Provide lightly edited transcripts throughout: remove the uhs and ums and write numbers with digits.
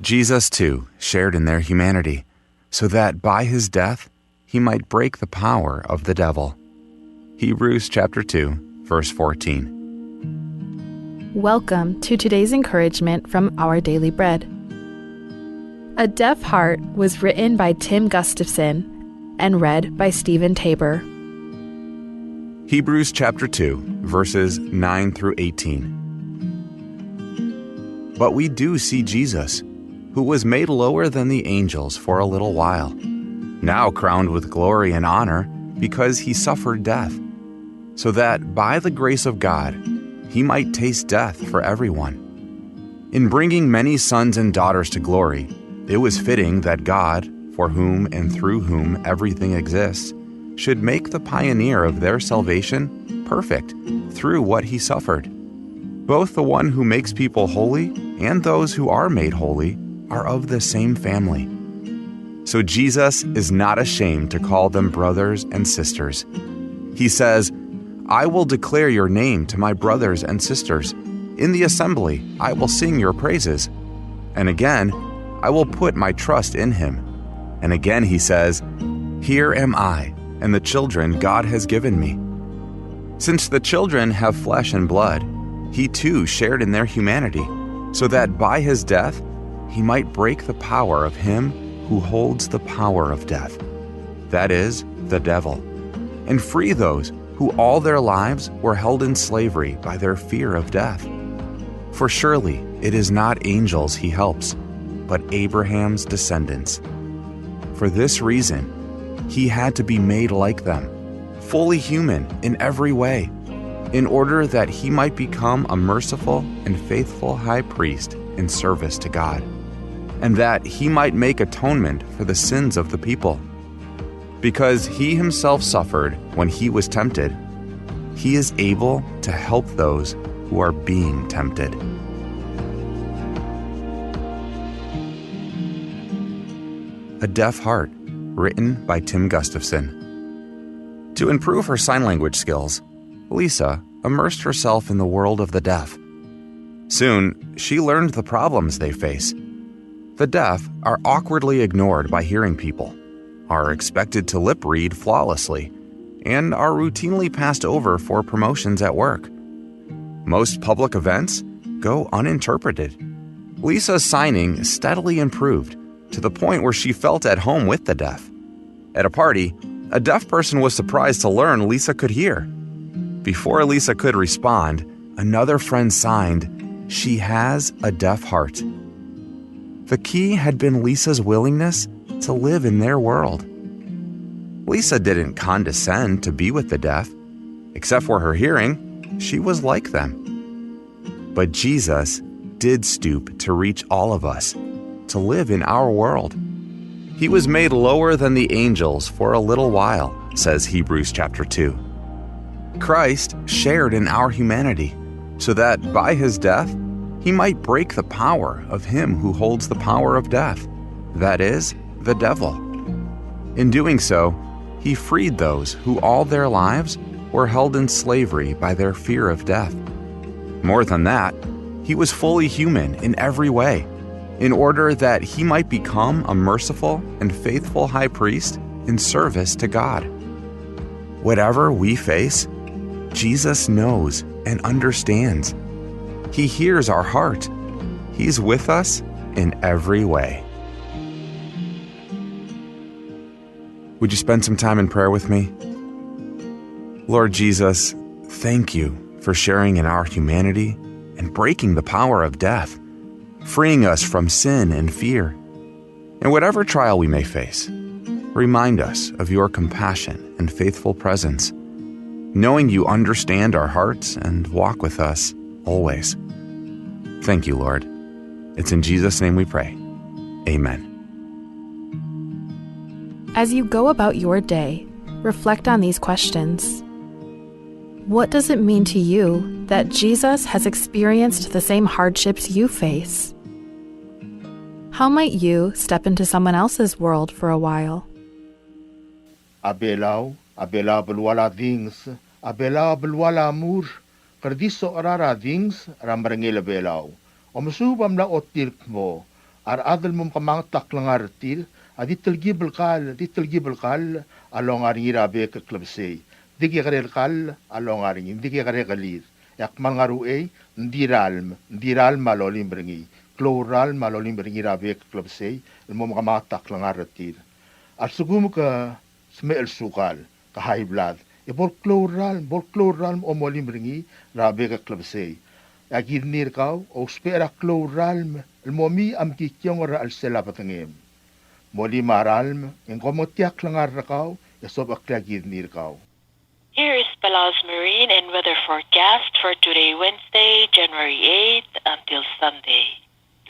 Jesus, too, shared in their humanity, so that by his death he might break the power of the devil. Hebrews chapter 2, verse 14. Welcome to today's encouragement from Our Daily Bread. A Deaf Heart was written by Tim Gustafson and read by Stephen Tabor. Hebrews chapter 2, verses 9 through 18. But we do see Jesus, who was made lower than the angels for a little while, now crowned with glory and honor because he suffered death, so that by the grace of God he might taste death for everyone. In bringing many sons and daughters to glory, it was fitting that God, for whom and through whom everything exists, should make the pioneer of their salvation perfect through what he suffered. Both the one who makes people holy and those who are made holy are of the same family. So Jesus is not ashamed to call them brothers and sisters. He says, "I will declare your name to my brothers and sisters. In the assembly I will sing your praises." And again, "I will put my trust in him." And again he says, "Here am I, and the children God has given me." Since the children have flesh and blood, he too shared in their humanity, so that by his death he might break the power of him who holds the power of death, that is, the devil, and free those who all their lives were held in slavery by their fear of death. For surely it is not angels he helps, but Abraham's descendants. For this reason, he had to be made like them, fully human in every way, in order that he might become a merciful and faithful high priest in service to God, and that he might make atonement for the sins of the people. Because he himself suffered when he was tempted, he is able to help those who are being tempted. A Deaf Heart, written by Tim Gustafson. To improve her sign language skills, Lisa immersed herself in the world of the deaf. Soon, she learned the problems they face. The deaf are awkwardly ignored by hearing people, are expected to lip read flawlessly, and are routinely passed over for promotions at work. Most public events go uninterpreted. Lisa's signing steadily improved to the point where she felt at home with the deaf. At a party, a deaf person was surprised to learn Lisa could hear. Before Lisa could respond, another friend signed, "She has a deaf heart." The key had been Lisa's willingness to live in their world. Lisa didn't condescend to be with the deaf. Except for her hearing, she was like them. But Jesus did stoop to reach all of us, to live in our world. He was made lower than the angels for a little while, says Hebrews chapter 2. Christ shared in our humanity, so that by his death, he might break the power of him who holds the power of death, that is, the devil. In doing so, he freed those who all their lives were held in slavery by their fear of death. More than that, he was fully human in every way, in order that he might become a merciful and faithful high priest in service to God. Whatever we face, Jesus knows and understands. He hears our heart. He's with us in every way. Would you spend some time in prayer with me? Lord Jesus, thank you for sharing in our humanity and breaking the power of death, freeing us from sin and fear. And whatever trial we may face, remind us of your compassion and faithful presence, knowing you understand our hearts and walk with us always. Thank you, Lord. It's in Jesus' name we pray. Amen. As you go about your day, reflect on these questions. What does it mean to you that Jesus has experienced the same hardships you face? How might you step into someone else's world for a while? Abelaw belwala things, abelaw belwala mur, kardiso arara things, ramrangila belaw. Omusubam la otil mo, adal mum kamang taklang artil, aditil gibel kal, along aringira beka klabsay. Digi karel kal, along aringin, digi karel kalir. Yak mangaru ndiral malolim bringi, kloral malolim bringi rabek klabsay, mum kamang taklang artil. At sugum ka smell sukal, ka high blood. Bol chloral o molim ringi, rabe ka klabsay. Agirnir kaw, o spera chloral, momi am kikyong ra al sela patangim. Moli maralm, en komotiak lang arakaw, yasob aklagirnir kaw. Here is Palau's marine and weather forecast for today, Wednesday, January 8th until Sunday.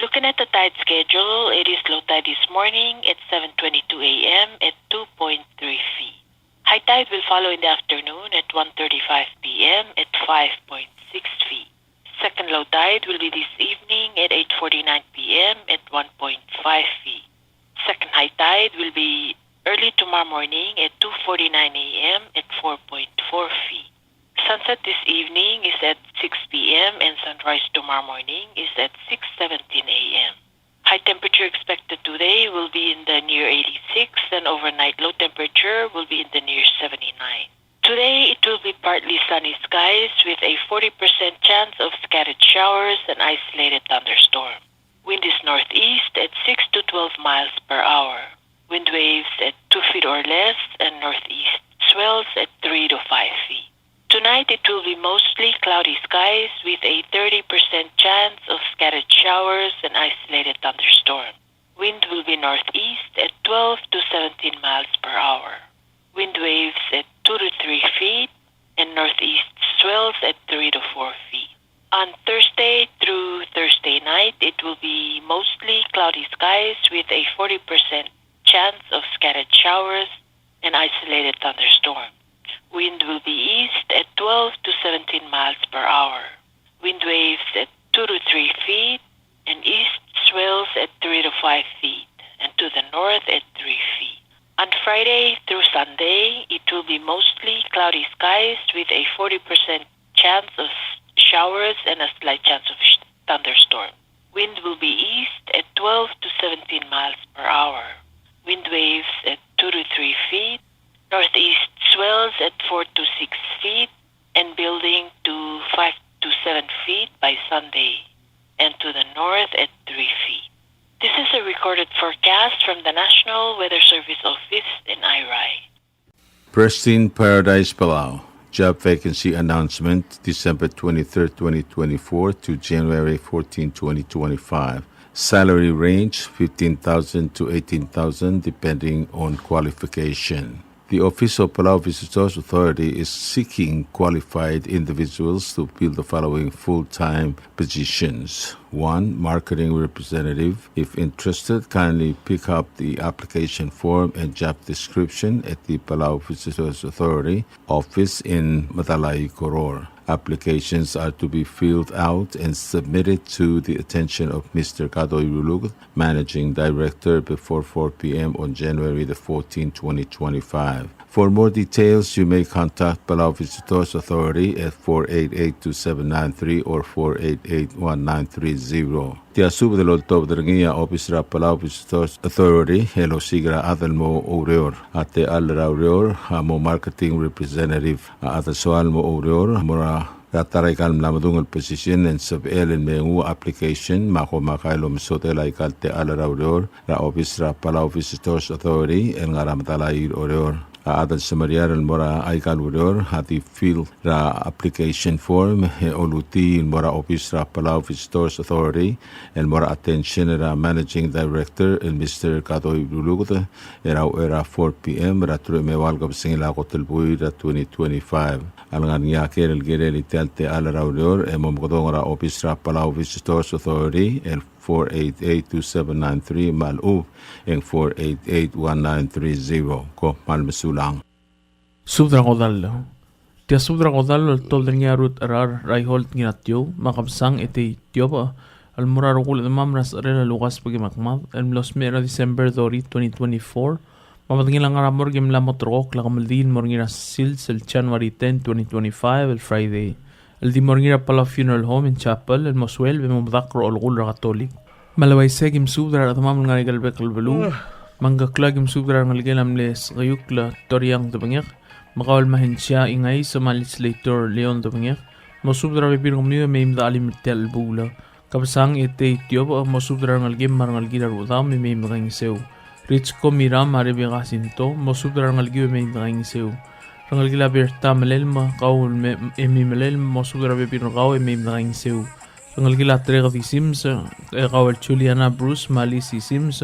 Looking at the tide schedule, it is low tide this morning at 7:22 a.m. at 2.3 feet. High tide will follow in the afternoon at 1:35 p.m. at 5.6 feet. Second low tide will be this evening at 8:49 p.m. at 1.5 feet. Second high tide will be early tomorrow morning at 2:49 a.m. at 4.4 feet. Sunset this evening is at 6 p.m. and sunrise tomorrow morning is at 6:17 a.m. High temperature expected today will be in the near 86 and overnight low temperature will be in the near 79. Today it will be partly sunny skies with a 40% chance of scattered showers and isolated thunderstorm. Wind is northeast at 6 to 12 miles per hour. Wind waves at 2 feet or less and northeast swells at 3 to 5 feet. Tonight it will be mostly cloudy skies with a 30% chance of scattered showers and isolated thunderstorm. Wind will be northeast at 12 to 17 miles per hour. Wind waves at 2 to 3 feet and northeast swells at 3 to 4 feet. On Thursday through Thursday night, it will be mostly cloudy skies with a 40% chance of scattered showers and isolated thunderstorm. Wind will be east at 12 to 17 miles per hour. Wind waves at 2 to 3 feet and east swells at 3 to 5 feet and to the north at 3 feet. On Friday through Sunday, it will be mostly cloudy skies with a 40% chance of showers and a slight chance of thunderstorm. Wind will be east at 12 to 17 miles per hour. Wind waves at 2 to 3 feet. Northeast swells at 4 to 6 feet and building to 5 to 7 feet by Sunday and to the north at 3 feet. This is a recorded forecast from the National Weather Service Office in IRI. Pristine Paradise, Palau. Job vacancy announcement December 23, 2024 to January 14, 2025. Salary range 15,000 to 18,000 depending on qualification. The Office of Palau Visitors Authority is seeking qualified individuals to fill the following full-time positions. 1. Marketing representative. If interested, kindly pick up the application form and job description at the Palau Visitors Authority office in Matalai, Koror. Applications are to be filled out and submitted to the attention of Mr. Kadoy Rulug, Managing Director, before 4 p.m. on January the 14th, 2025. For more details, you may contact Palau Visitors Authority at 488-2793 or 488-1930. Tiasuba de Loltob Drangia Office ra Palau Visitors Authority, Hello Sigra Adelmo Oreor, Ate Alra Oreor, Mo Marketing Representative, Ate Soalmo Oreor, Mora Rataray kalm lamadungal position and sub-el in mengu application mako makailo misote la ikalte ala raurior ra office ra Palau Visitors Authority en ngaramatalair oreor. Adal Samariar el Mora Aikal Urior hati fill ra application form oluti el Mora Office ra Palau Visitors Authority el Mora attention ra Managing Director el Mr. Katoy Lulugot era 4 p.m. ra tru mewalgab singila hotel bui ra 2025 alangan yaker el gerel italte ala ra Urior momgodong ra Office ra Palau Visitors Authority el 488-2793 Mal'u and 488-1930 ko malmasulang. Subdrang odal Tia subdra kodal tol dengya rut arar raiholt nginatyo makabsang ete tioba almurar ukul imam ras arela lugas pagi makmal los mera December 2024 mamatngilang aramor gim lamot rok lakamaldin morngira sils el January 10 2025 el Friday el di morngira pala funeral home in chapel el moswel bemumdakro olgul katolik malaway segim subdra atamam ngarigal bekal belu mangga klagim subdra ngalgelam les gayukla toriang tebengek makawal mahensya ingay sa legislator Leon tebengek mosubdra bebir ngomniyo meimda alim tel bula kabsang ete tiob mosubdra ngalgem marangalgira rudam meim nging seu rich ko miram aribe gasinto mosubdra ngalgiyo meim nging seu rangalgila berta melelma kaul emi melel mosubdra bebir ngaw meim nging seu rangalgila trega di sims kawal Juliana Bruce malisi sims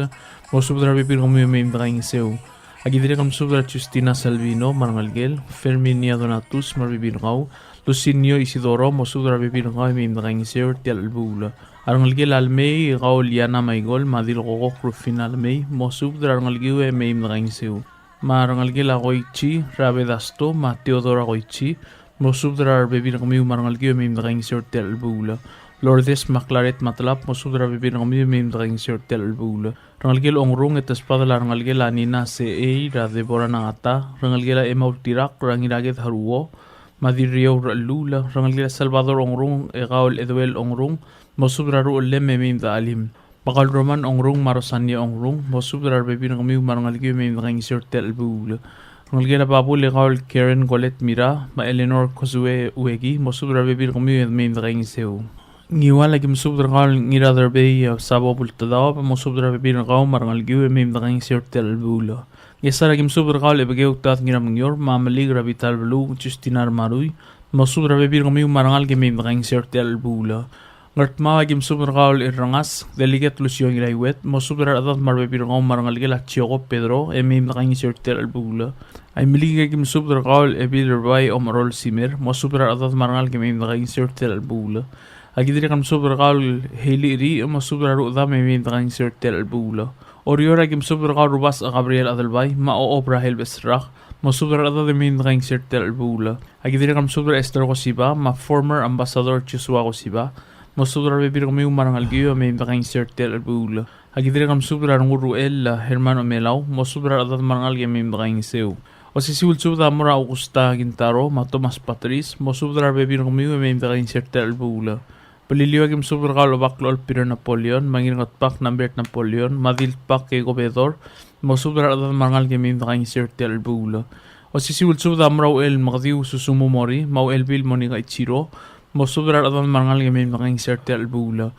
mosubdra bebir ngomniyo meim nging seu agidire kam subdra Justina Salvino marangalgel Fermin Donatus marbibir ngaw Lucinio Isidoro mosudra bebir ngaw meim nging seu tel bula arangalgel almei gaul Liana Maigol madil gogok rufin almei mosudra arangalgiwe meim nging seu marangalgel agoichi Rabedasto ma Teodora goichi mosudra bebir ngmiu marangalgiwe meim nging seu tel bula Lourdes Maclaret matlap mosudra bebir ngmiu meim nging seu tel bula rangalgel ongrung et espada rangalgel anina se ra Deborah nangata rangalgel emautirak rangilaget haruo Madirio Lula, Rangalila Salvador Ongrung, Egaul Eduel Ongrung, Mosubra Rulle Memim da Alim. Bakal Roman Ongrung, Marosania Ongrung, Mosubra Bebin Ramiu Marangalgi Mem Rangsir Tel Bul. Rangalila Babu Legaul Karen Golet Mira, Ma Eleanor Kozue Uegi, Mosubra Bebin Ramiu Mem Rangseu. Ngiwala kim subdra gal ngira derbe sabo bultadao, Mosubra Bebin Rau Marangalgi Mem Rangsir Tel Bul. Yesara kim subdra gal ebegeu tat ngira mnyor mamali gravital blu Justina Marui mosudra bebir gomiu marangal gemim rang sertel bula ngartma kim subdra gal irangas delegat Lucio ngiraiwet mosudra adat mar bebir gom marangal gela chiogo Pedro emim rang sertel bula ay miliga kim subdra gal ebil bai omrol simer mosudra adat marangal gemim rang sertel bula agidire kam subdra gal heli ri mosudra ruda memim rang sertel bula Oriora kim subdra gal rubas Gabriel Adelbay ma o obra helbesrach mosubdra ada de min rang sertel bula agidire kam subdra Esther Gosiba ma former ambassador Joshua Gosiba mosubdra bebir gomiu marangalgiyo min rang sertel bula agidire kam subdra Ruel Hermano Melau mosubdra ada marangalgiyo min rang seu o si subdra mora Augusta Gintaro ma Thomas Patrice mosubdra bebir gomiu min rang sertel bula Peliliwa kim subdra gal baklol Peter Napoleon mangingat pak nambert Napoleon madil pak ke gobedor mosubdra ada marangal gemim rang sertel bula o si subdra mrau el magdiu susumo mori mau el bil monika ichiro mosubdra ada marangal gemim rang sertel bula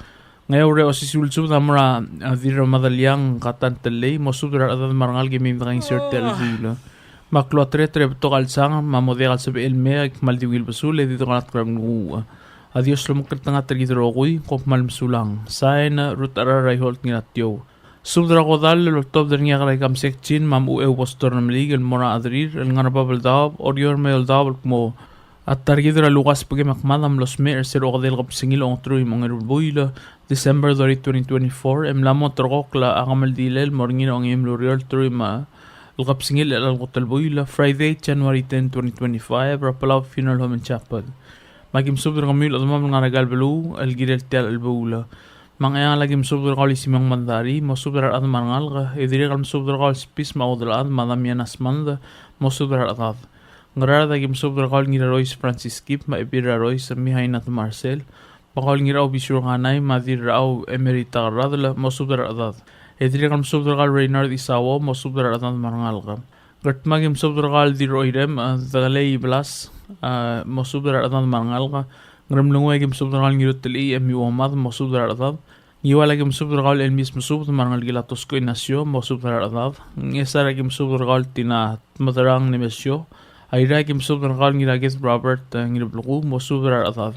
ngayon o si subdra mra adira madaliang katan tele mosubdra ada marangal gemim rang sertel bula maklo tre togal sang mamodegal sabe el me maldiwil basul edito kanat kram nu Adios lumukit na nga tergidrogoy kop malmsulang. Sain rutara rayholt nginatyo. Subdra kodal lortob der nga kam sekchin mam uew postor namlig el mora adrir el ngarababal daab orior mel daab mo at targidra lugas pagi makmadam los mer ser ogadel kapsingil ong truy mga rulbuila December 2024 emlamo trokla akamal dilel morngin ong emluriol truy ma kapsingil el algotelbuila Friday January 10 2025 Palauan Funeral Home and Chapel. Magim subdra kamil adamam ngaragal belu el girel tel el bula mangaya lagim subdra kali simang mandari mo subdra ad mangal ga edire kal subdra kal spis ma odra ad madam yanas manda mo subdra ad ngarada gim subdra kal ngira Royce Francis Kip ma ebira Royce mi hainat Marcel pakal ngira obisur kanay madir rao emerita radla mo subdra ad edire kal subdra kal Reynard Isawo mo subdra ad mangal ga Gatmagim subdra gal di roirem dagalay blas mosubdra adan mangalga ngramlungwe gim subdra gal ngirut teli emi omad mosubdra adan ngiwala gim subdra gal el mismo subdra mangal gila tosko inasyo mosubdra adan ngesara gim subdra gal tina madarang nemesyo ayra gim subdra gal ngirages Robert ngirublugu mosubdra adan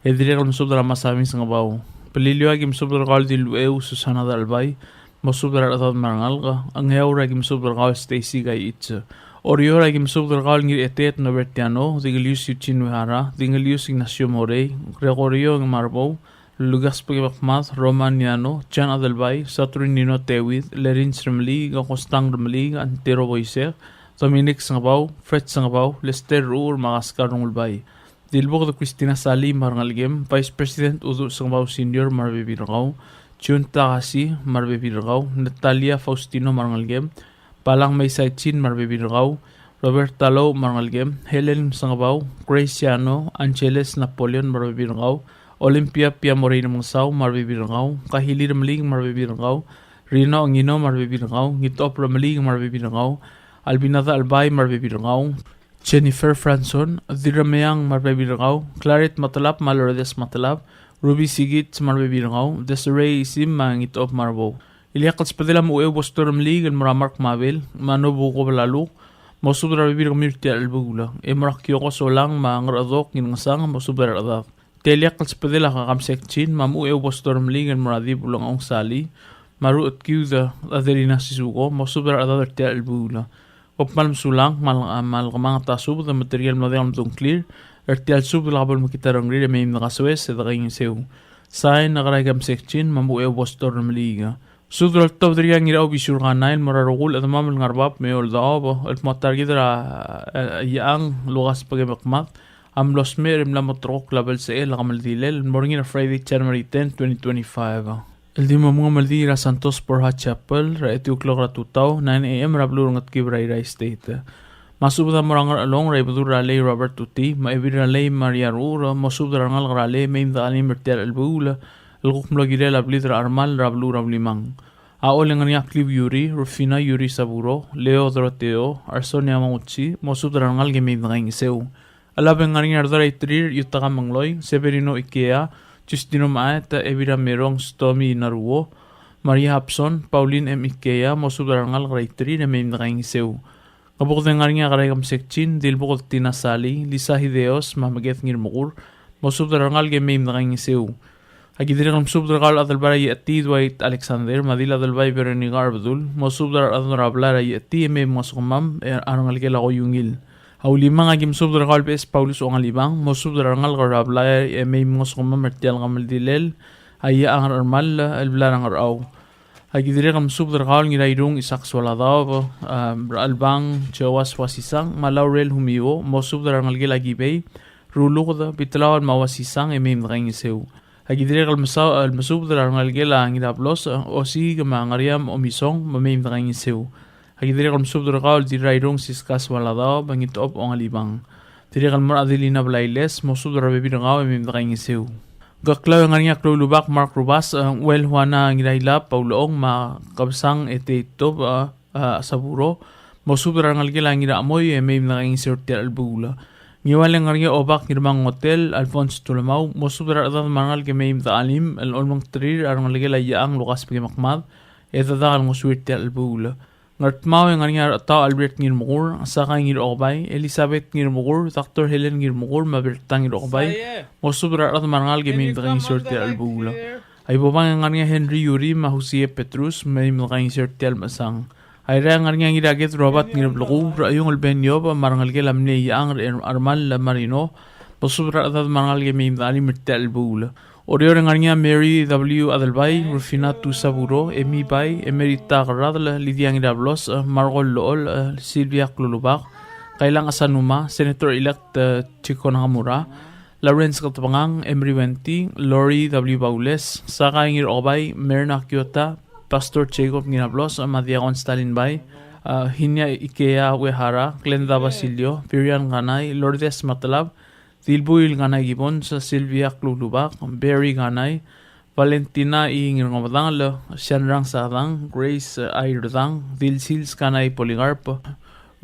edire gal subdra masami sangabaw pelilyo gim subdra gal di lueu Susana dalbay mosubdra adan mangalga ang heura gim subdra gal Stacy gay itse Oriora gim subdra gal ngir etet Nobertiano Digilius Yuchinuhara Digilius Ignacio Morey Gregorio Marbo Lugas Pagmakmat Romaniano Jan Adelbay Saturnino Tewid Lerin Sremli Gakostang Remli Antero Boyser Dominic sangabaw, Fred sangabaw, Lester Ruur makaskar ng ulbay. Dilbog da Christina Sali marangalgem, Vice President Udo sangabaw Senior marbibirakaw, Chun Takasi marbibirakaw, Natalia Faustino marangalgem, Palang Maysaychin marbibirakaw, Robert Talo marangalgem, Helen sangabaw, Graciano, Angeles Napoleon marbibirakaw, Olympia Pia Moreno Mangsaw marbibirakaw, Kahili Ramling marbibirakaw, Rino Angino marbibirakaw, Ngitop Ramling marbibirakaw, Albinata Albay marbibirakaw, Jennifer Franson, Diramayang marbibirakaw, Claret Matalap Malordes Matalap, Ruby Sigit marbibirakaw, Desiree Isim Ngitop Marbo. Iliakats padila mo Bostor Ramling and Maramark Mabel, Manobo ko balaluk, Mosubra bibir mirti albugula. Marakyo so lang mangaradok ngingasang mosubra adak. Teliak kalspadila kakamsekchin mamu Bostor Ramling and Maradi bulang ong sali. Maru at kiuda adelina sisuko mosubra adak ti albugula. Kopmalm sulang malkamang tasub da material madayam tong clear. Ertial sub labal makitarang rin may nakaswes sa daking sew. Sain nakaragam sekchin mamu Bostor Ramling. Sudral top dari yang iraw bisur kanain mararugul at mamal ngarbab may oldaob at matargidra yang lugas pagmakmak am los mer imla motrok label sa el kamaldilel morning na Friday January 10, 2025. El di mo mga maldira Santos Porha Chapel ra 8 o'clock ra tutaw 9 a.m. ra blurong at Kibray State. Masubda morangar along ra ibadur rale Robert Tuti maibir rale Maria Rura masubda rangal rale may imdali mertel albula Lukuk mlagire lablitra armal rablu rablimang. Aol yang ngania Clive Yuri, Rufina Yuri Saburo, Leo Doroteo, Arsonia Mamuchi, mosudrangal gemid ng iseu. Alabeng ngania ardara itrir yutaka mangloy, Severino Ikea, Justino Maet, Evira Merong Stomi Naruo, Maria Hapson, Pauline M. Ikea, mosudrangal raitrir gemid ng iseu. Kabukod ng ngania karayam sekchin, dilbukod tinasali, Lisa Hideos, mamaget ngirmukur, mosudrangal gemid ng iseu. Agidiri kam subdrakal adalbara yati Dwight Alexander, Madila dalbay Veronica Arbadul, mosubdar adnorablara yati eme moskumam arangalgela ko yungil. Haulimang agim subdrakal pes Paulus ongalibang, mosubdarangal karabla eme moskumam mertial kamaldilel, aya ang armal alblarang araw. Agidiri kam subdrakal ngirairung isakswaladaw, albang jawas wasisang, malaurel humiwo, mosubdarangalgela gibay, rulukda bitlawan mawasisang eme mkangisew. Agidiri kalmasubdra ang algela ang idaplos o si kamangariam o misong mamim na kanyang sew. Agidiri kalmasubdra kaol di rairong siskas waladaw bangitop o ngalibang. Diri kalmar adelina blayles mosubdra bebirang kaol mamim na kanyang sew. Gaklaw ang nga lubak Mark Rubas well huana ang idahilap pauloong makabsang ito saburo mosubdra ang algela ang idaamoy mamim na kanyang sew ti albula. Ngiwalang nga obak ngirmang hotel Alphonse Tulamaw mosubra adat mangal kemeim ta alim al olmang trir arang lagela yaang lukas pagmakmad etadakal nguswit ti albula ngartmaw nga ta Albert ngirmukur saka ngirokbay Elizabeth ngirmukur Dr. Helen ngirmukur mabertang ngirokbay mosubra adat mangal kemeim ta nguswit ti albula ay bobang nga Henry Yuri Mahusie Petrus may mga nguswit ti almasang Ayra nga ngiraget Robert ngirabluku rayong albenyo pa marangal ke lamne yang armal marino posubra atad marangal ke mim dali mirtel bula orior nga Mary W Adalbay Rufina Tusaburo Emi Bay Emerita Radla Lydia ngirablos Margol Lool Silvia Klulubak kailang asanuma Senator elect Chico Nakamura Lawrence Katapangang Emery Wenti Lori W Baules Saka ngirobay Merna Kyoto Pastor Jacob Ginablos, Madiakon Stalin Bay, Hinya Ikea Wehara, Glenda Basilio, Pirian Ganay, Lourdes Matalab, Dilbuil Ganay Gibon, Silvia Klulubak, Barry Ganay, Valentina Ingirngomadang, Shanrang Sadang, Grace Ayrdang, Dilsils Ganay Poligarp,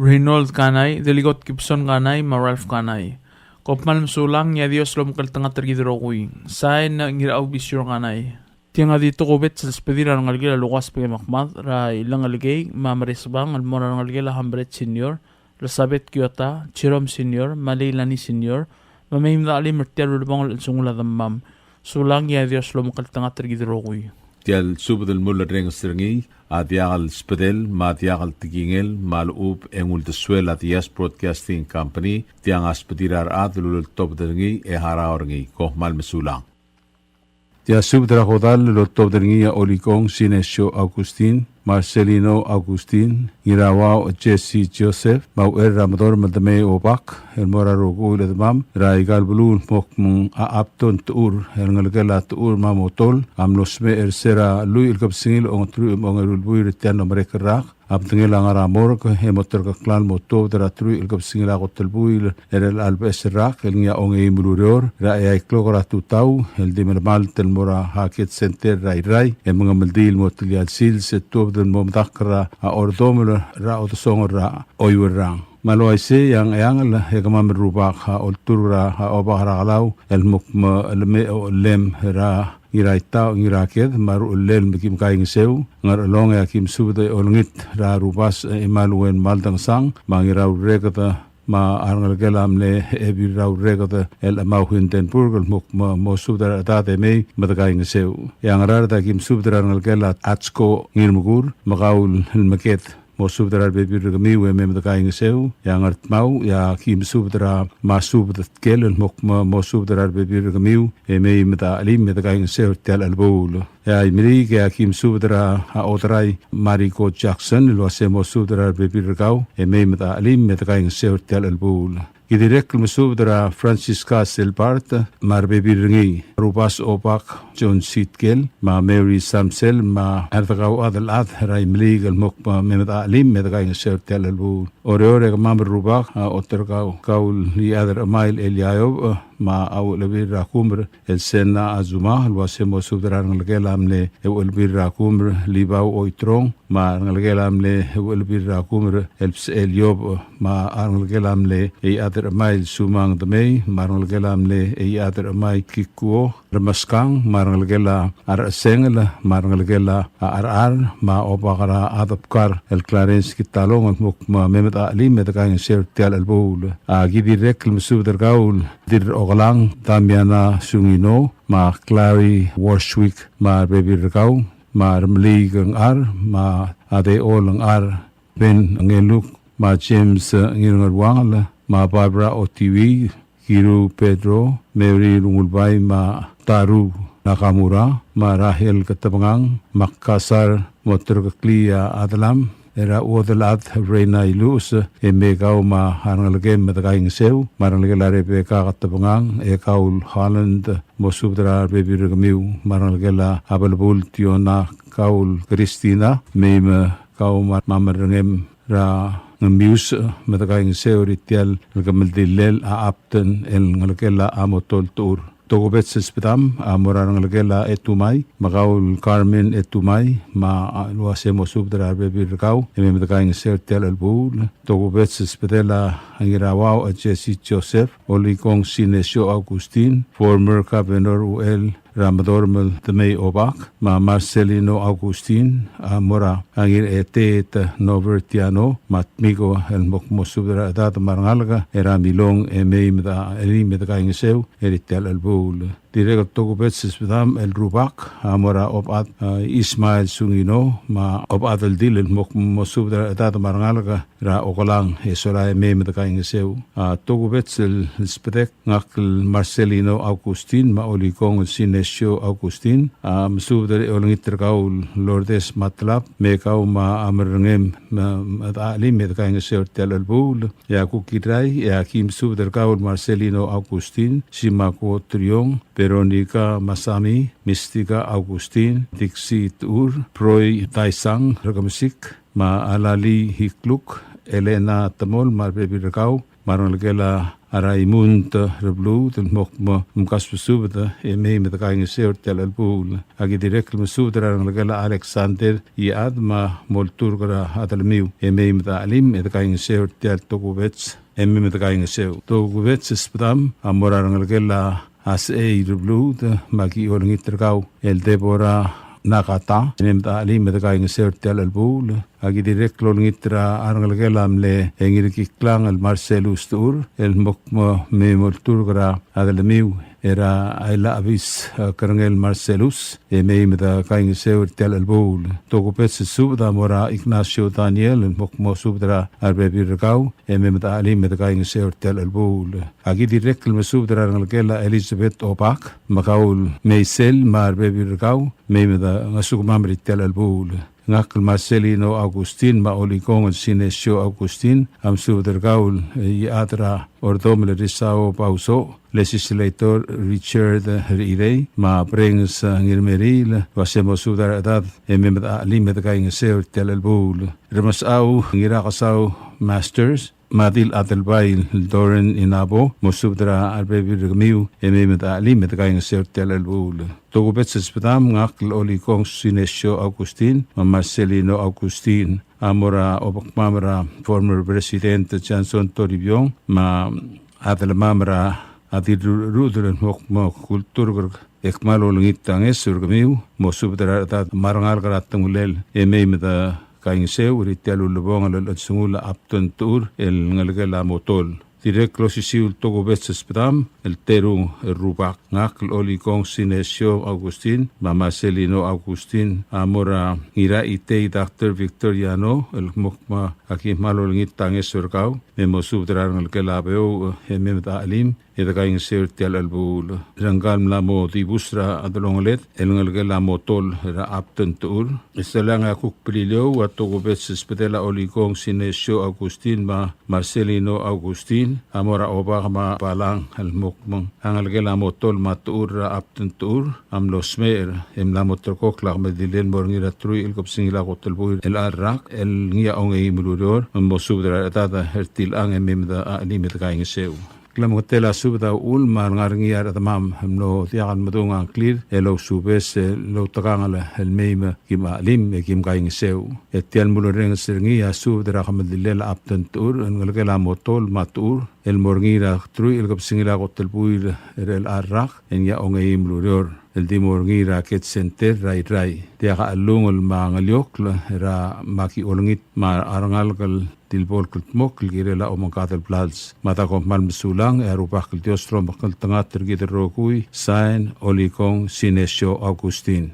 Reynold Ganay, Deligot Gibson Ganay, Maralf Ganay. Kopmal Msulang, Yadios Lomkaltanga Tergidrokuy, Sain Ngiraw Bisyor Ganay. Tiang dito kubet sa despedida ng algela lukas pagmakmat ra ilang aligay mamarisbang almora ng algela Hambret Senior, Elizabeth Kyoto, Chirom Senior, Malaylani Senior, mamahim na alim mertial rulubang al-sungula damam. Sulang ya Dios lo makaltanga tergidirokuy. Tial subadal mula reng stringi, adiakal spedel, madiakal tigingel, maluub engul deswel at Yes Broadcasting Company, tiang aspedirar at lulul top dengi haraorngi, kohmal mesulang. Tia subdra kodal lo tobdringia olikong Sinesio Agustin, Marcelino Agustin, Girawao Jesse Joseph, Mau Ramador Madame Obak, El Morarogo Ledmam, Raigal Bulun Mokmung Aapton Tur, El Ngalgala Tur Mamotol, Amlosme Ersera Lui Il Kapsingil on Tru Mongarulbui Retiano Marekerak, Abdingil Angaramor, Hemotor Clan Moto, the Ratru Il Kapsingila Hotelbuil, El Albeserak, El Nia Onge Murur, Rai Clogora Tutau, El Dimermal Telmora Haket Center Rai, El Mungamaldil Motilial Sils, den momdakra a ordomel ra o songra oiwerang maloise yang la hegamam rubak ha oltura ha obaharalau el mukma el me lem ra iraita ngiraked maru lel mikim kaing seu ngar long ya kim subde olngit ra rubas imaluen maldang sang mangirau regata ma arngal gelam le ebi raw regata el amauhin den burgel muk mo subdara date me madagaing seu yang rarda kim subdara arngal gelat atsko ngirmugur magaul maket mo subdara bebi regami we me madagaing seu yang art mau ya kim subdara ma subdat gel muk mo subdara bebi regami e me mata ali madagaing seu tel albul ya imri ke kim subdara ha otrai mariko Jackson lo se mo subdara bebi regau e me mata ali madagaing seu tel albul Gidirek musubdara Francisca Selbart mar bebi ringi rubas opak John Sitkel ma Mary Samsel ma ardagau adal ad rai mligal mukma memed alim medagaing ser tel albu ore mam rubak otergau kaul li adar amail eliayob ma au lebir rakumr el sena azuma lwasemo subdara ngalgelamle el bir rakumr libau oitrong ma ngalgelamle el bir rakumr el eliob ma ngalgelamle e adar amail sumang dmei ma ngalgelamle e adar amail kikuo ramaskang marangala ar sengela marangala ar ma obagara adapkar el clarence kitalong muk ma memet ali medagaing ser tel albul agidi rek musudar gaul dir oglang damiana sungino ma clary warshwick ma bebirgau ma mligang ar ma ade olang ar ben ngeluk ma james ngirwangala ma barbara otiwi Kiru Pedro, Mary Rungulbay ma Taru Nakamura, ma Rahel Katabangang, Makasar Motorkakliya Adalam, era Odalat Reina Ilus, e Megau ma Harangalagem Madagaing Seu, Marangalagala Rebecca Katabangang, e Kaul Holland, Mosubdra Baby Regamiu, Marangalagala Abalbul Tiona Kaul Christina, Meme Kau Mamarangem Ra Muse madagaing seuritial ngamaldilel aapten el ngalagela amotol tur togobet sespedam amora ngalagela etumai magaul Carmen etumai ma luasemo subdra bebirgau madagaing seuritial albul togobet sespedela angirawao Jesse Joseph olikong Sinesio Agustin former governor UL Ramadormel Tmei Obak, ma Marcelino Agustin, Mora, Angir Etet Novertiano, Matmigo, El Mokmosubra, Data Marangalga, Era Milong, Emeimda, Elimedagaing Seu, Eritel El Bowl. Direct Togobetses Vidam El Rubak, Amora Obat Ismail Sungino, ma Obat El Dil, El Mokmosubra, Data Marangalga, Ra Ogolang, Esora Emeimdagaing Seu, Togobets El Spedek, Nakl Marcelino Agustin, ma Olikong Sinesio Agustin, Msubdare Olangitergaul Lourdes Matlap, Mekau ma Amerangem, Alim Medagaing Seu Tel El Bowl, Yakukidrai, Yakim Subdergaul Marcelino Agustin, Simako Triong, Veronica Masami, Mystica Agustin, Dixit Ur, Proy Taisang, Ragamsik, Ma Alali Hikluk, Elena Tamol, Marbebirgau, Marangalgela Araimund Reblu, the Mokma Mukasubda, Eme Medagaing Seu Tel El Bowl, Agidirek Musudra Nagala Alexander, Iadma Molturgra Adalmiu, Eme Medalim, Medagaing Seu Tel Togubets, Eme Medagaing Seu, Togubets Spdam, Amora Nagala as a blue the magi orangitergau el Deborah Nakata nemta ali medagaing ser tel el bul agi direk lolngitra arangalgelam le engirikiklang al Marcelus tur el mokmo memoltur gra adalamiu era aila avis karangel Marcelus meimda kaing seur tel albul tokopets subda mora Ignacio Daniel el mokmo subdra arbebirgau meimda ali med kaing seur tel albul agi direk el subdra arangalgela Elizabeth Opak makaul meisel marbebirgau meimda ngasugmamri tel albul ngakal Marcelino Agustin maolikong sinesio Agustin am subdergaul atra ordomle risao pauso legislator Richard Rirei ma brings ngirmeril wasemo sudar edad ememed alimed kaing seur telelbul remasau ngirakasau masters Madil Adelbail Doren Inabo Mosubdra Arbebirgmiu Ememed Alimed kaing seur telelbul Togubetses bedam ngakal olikong sinesio Agustin ma Marcelino Agustin amora obakmamra former president Johnson Toribio ma adelmamra adirudren mokmo kulturgur ekmalo ngitang esurgmiu mosubdra tat marangal karatangulel ememeda kaing seu ritialu lubong al sungula apton tur el ngalgela motol direk losisiul togubetses bedam el teru rubak ngakal olikong sinesio Agustin ma Marcelino Agustin amora ngira ite Dr. Victoriano el mokma aki malolngit tanges surkau memo subdrar ngalgela beu hememda alim kaing seur tial albul ranggal mlamo dibusra adlonglet el ngalgela motol ra apton tur iselang akuk prilio watogubetses bedela olikong sinesio Agustin ma Marcelino Agustin amora oba ma palang al mokmong angalgela motol matur aptun tur am losmer em la motrokok la medilen morngira trui el kopsingila kotelbu el arrak el ngia onge imulur mo subdra tada hertil ang ememda alimet kaing seu Klam hotela subda ulma ngarngiar tamam no tiagan madunga clear elo subes lo takangala el meima kima lim kim kaing seu etian muloreng serngia subdra khamdilela aptan tur ngalgela motol matur el morngira trui el kopsingila kotelbu el arrak en ya onge imulur el dimorngira ket center rai tiaga alungol mangaliok ra maki olngit ma arangalgal tilbol kultmok girela o mangkatel plats mata ko malmsulang erupah kultiostro makal tangat tergider rokui sain olikong sinesio Agustin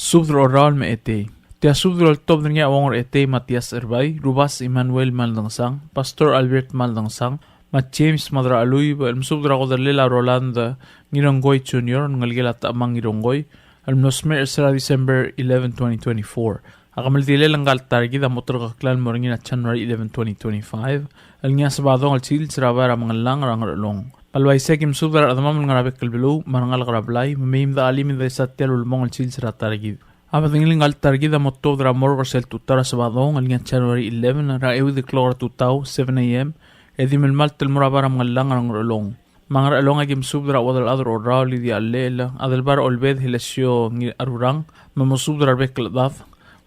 subdro oral me ete tia subdro top nya wongor ete Matias Erbay Rubas Emmanuel Maldangsang Pastor Albert Maldangsang ma James Madra Aluy el subdra ko dalela Rolanda Ngironggoy Jr. ngalgela ta amang Ngironggoy al nosmer sera December 11 2024 Akamaltile lang galtargi da motor kaklan morngi na January 11, 2025. Al nga sabadong al sil sirabara mga lang rangaralong. Palway sekim subdar adamam ngarabek kalbilu marangal karablay mamim da alimin da isatel ulmong al sil siratargi. Apatingling galtargi da motor dra morgar sel tutara sabadong al nga January 11 ra ewi declare tutaw 7 a.m. Edim el maltel murabara mga lang rangaralong. Mangaralong agim subdra wadal adro orali di allela adalbar olbed hilasyo ngi arurang mamusubdra bekladaf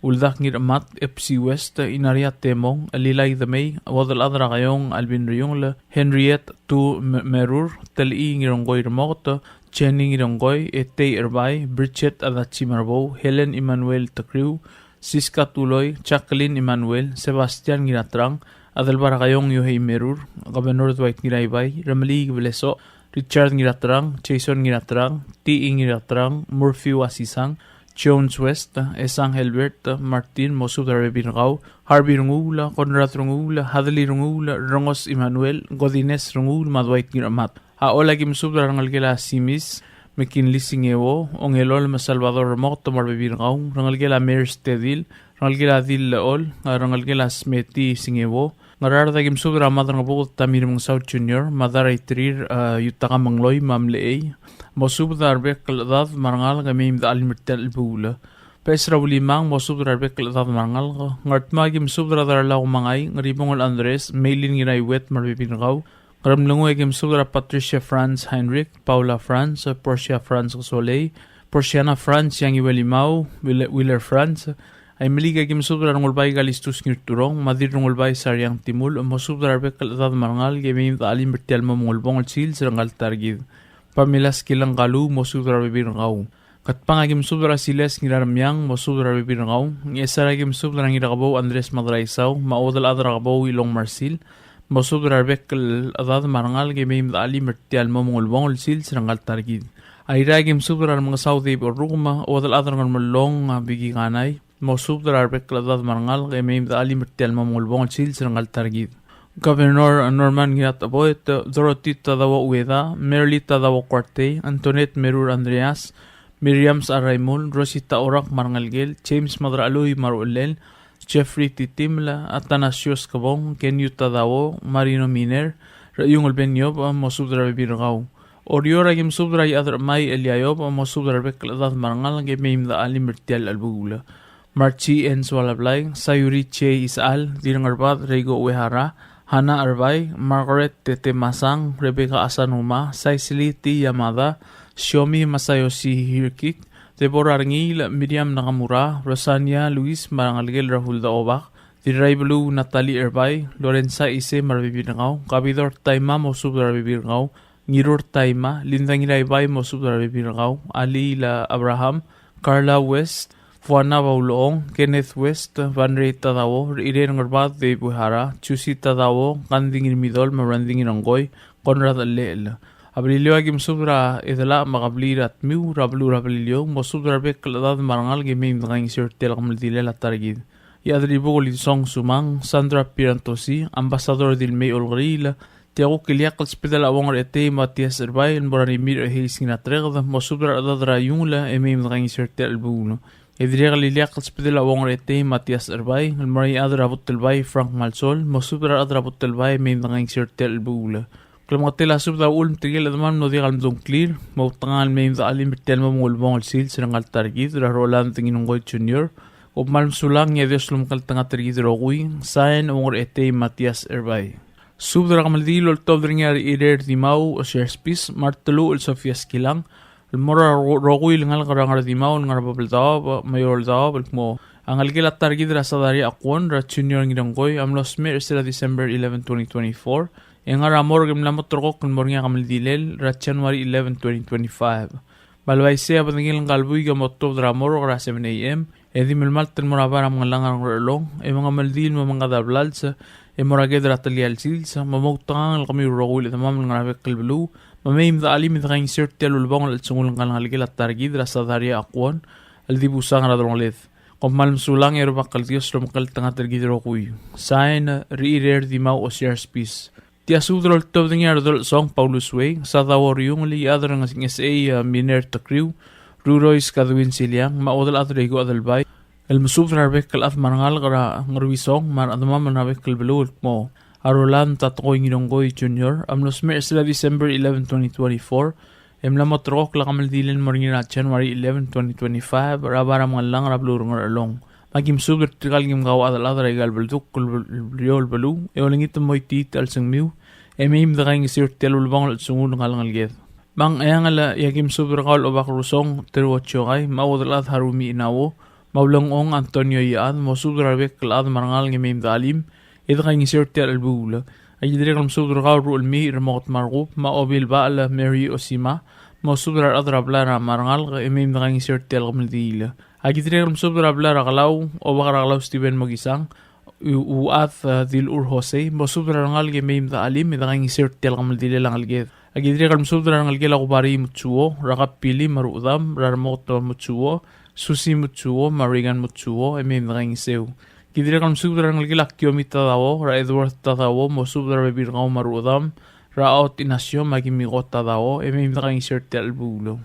Uldak ngir mat FC West inaria temong alilay damay wadal adra kayong Alvin Riyong Henriette tu merur tali ngironggoy remot Jenny ngironggoy Etay Erbay Bridget Adachi Marbo Helen Emmanuel Takriw Siska Tuloy Jacqueline Emmanuel Sebastian ngiratrang adalbara kayong Yohei Merur Gobernador Dwight ngiraybay Ramali Veleso Richard ngiratrang Jason ngiratrang T.E. ngiratrang Murphy Wasisang Jones West, Esang Helbert, Martin Mosudar Rebinrao, Harvey Rungula, Conrad Rungula, Hadley Rungula, Rongos Emmanuel, Godines Rungul, Madwait Giramat. Haola Kim Subdar Rangalgela Simis, McKinley Singewo, Ongelol Salvador Moto Marbinrao, Rangalgela Mayor Stedil, Rangalgela Dil Leol, Rangalgela Smeti Singewo, Nararda Kim Subdar Madang Bukot Tamir Mong South Junior, Madaray Trir, Yutaka Mangloy, Mamleay, Mosubdar Bekladad Marangal Gamim da Almirtel Bula. Pesra Ulimang Mosubdar Bekladad Marangal, Ngartmagim Subdra Darlaw Mangay, Ngaribong Andres, Maylin Ginaiwet Marbibingaw, Ngaramlungwegim Subdra Patricia Franz Heinrich, Paula Franz, Portia Franz Soleil, Porciana Franz Yang Iwelimau, Willer Franz, ay maligagim subdra ngulbay galistus ngirturong, madir ngulbay saryang timul, Mosubdar Bekladad Marangal, Gamim da Almirtel Mamulbong Sil Serangal Targid. Pamilas kilang kalu mosudra bibirngaw. Kat pangagim subra siles ngiraramyang mo subra bibirngaw. Ngiesaragim subra ngirakabaw Andres Madraisaw. Maudal adrakabaw Ilong Marsil. Mo subra bekkel adad marangal gemim dali mertial momongolbongol sil sirangal targid. Airagim subra mga Saudi Borruma. Odal adrangal malong bigi kanay. Mo subra bekkel adad marangal gemim dali mertial momongolbongol sil sirangal targid. Governor Norman Ginataboy, Dorothy Tadawa Ueda, Merly Tadawa Cuarte, Antoinette Merur Andreas, Miriam Saraymul, Rosita Orak Marangalgel, James Madraloy Marulel, Jeffrey Titimla, Atanasios Kabong, Kenyu Tadawo, Marino Miner, Rayung Albenyob, Mosubra Birgaw. Oriora Gim Subra Yadramay Eliayob, Mosubra Bekladad Marangal, Gemim the Ali Mertial Albugula. Marchi en Swalablay, Sayuri Che Isal, Dirangarbad, Rego Uehara, Hana Arbay, Margaret Tete Masang, Rebecca Asanuma, Saisili T. Yamada, Shomi Masayoshi Hirkik, Deborah Rangil, Miriam Nakamura, Rosania Luis Marangalgel Rahul Daobak, Diraiblu Natalie Erbay, Lorenza Ise Marbibirngao, Kabidor Taima Mosubra Bibirngao, Ngirur Taima, Lindangiraibay Mosubra Bibirngao, Ali La Abraham, Carla West, Fuana Baulong, Kenneth West, Vanre Tadawo, Irene Ngarbad de Buhara, Chusi Tadawo, Kanding Midol, Maranding Rangoy, Conrad Lel. Abrilio Agim Subra Edela Magablir at Miu, Rablu Rabrilio, Mosubra Bekladad Marangal Gemim Gang Sir Telgamdile La Targid. Yadribo Song Sumang, Sandra Pirantosi, Ambassador del May Olgril, Tiago Kiliak Hospital Awang Ete, Matias Erbay, and Boranimir Hilsing Atreg, Mosubra Adadra Jungla, Emim Gang Sir Telbuno. Edriga Liliak Hospital Awang Ete, Matias Erbay, and Maria Adra Butelbay, Frank Malsol, Mosubra Adra Butelbay, Mim Gang Sir Telbula. Klamatela subda ulm tigil adman no digal dum clear mautangal mem da alim telma mulbong sil sirangal targid ra Roland tinginungoy junior ob malm sulang ya deslum kal tanga targid rogui sign ongor ete Matias Erbay subda ramaldil ol tobdringar irer dimau o sherspis martelu ul Sofia Skilang el mora rogui ngal garangar dimau ngar babel da mayor da mo angal gila targid ra sadari akwon ra junior ngirangoy amlos mer sila December 11 2024 Engar amor gem lamot trokok kun mornga kamil dilel rat January 11, 2025. Balway siya patangil ng kalbuy gamot to dramor ora 7 a.m. Edi milmal ten morabar ang mga langar ng relong. E mga maldil mo mga dablal sa e moraged ratalial silsa. Mamagtangang kami urogul at mamang ngarabek kalbulu. Mamayim da alim ita kayong sirtel ulbong at sungulang kalangaligil at targid rasa daria akwon. Aldibusang radrong leth. Kung malmsulang erobak kaltios rumakal tanga targid rokuy. Sign re-rear dimaw o shares peace. Tia sudrol to the yardol song Paulus Way, Sadawar yung li other ng SA Miner to crew, Rurois Kadwin Silyang, Maodal Adrego Adalbay, El Musubra Bekal at Marangal Gara Ngurwisong, Mar Adamaman Bekal Belut mo, Arolan Tatoy Nginongoy Jr., Amlos Mer sila December 11, 2024, Emlamot Rock Lakamaldilin Mornina January 11, 2025, Rabara mga lang Rablurong Along. Magim subir tikal gim gawa adal adra igal belduk kul riol belu eolingit moy tit al sangmiu emim daging sir telul bangol sungun ngalangal ged mang ayangala yagim subir gal obak rusong terwocho ay maudlat harumi inawo maulongong Antonio Yaan mo subir bek klad marangal ngimim dalim idaging sir tel bula ay direkam subir gal rul mi remot margup ma obil baala Mary Osima mo subir adra blara marangal emim daging sir tel gamdila Agitrekam subra blara galaw o bakara galaw Steven Magisang uat dil ur Jose mo subra ngal gemim da alim da nging sir tel kamal dile lang alged agitrekam subra ngal gela ko bari mutsuo rakap pili marudam rarmot mutsuo susi mutsuo marigan mutsuo emim da nging seu gitrekam subra ngal gela kiomita dawo ra Edward tadawo mo subra bebir ngaw marudam ra out inasyo magimigot tadawo emim da nging sir tel bulo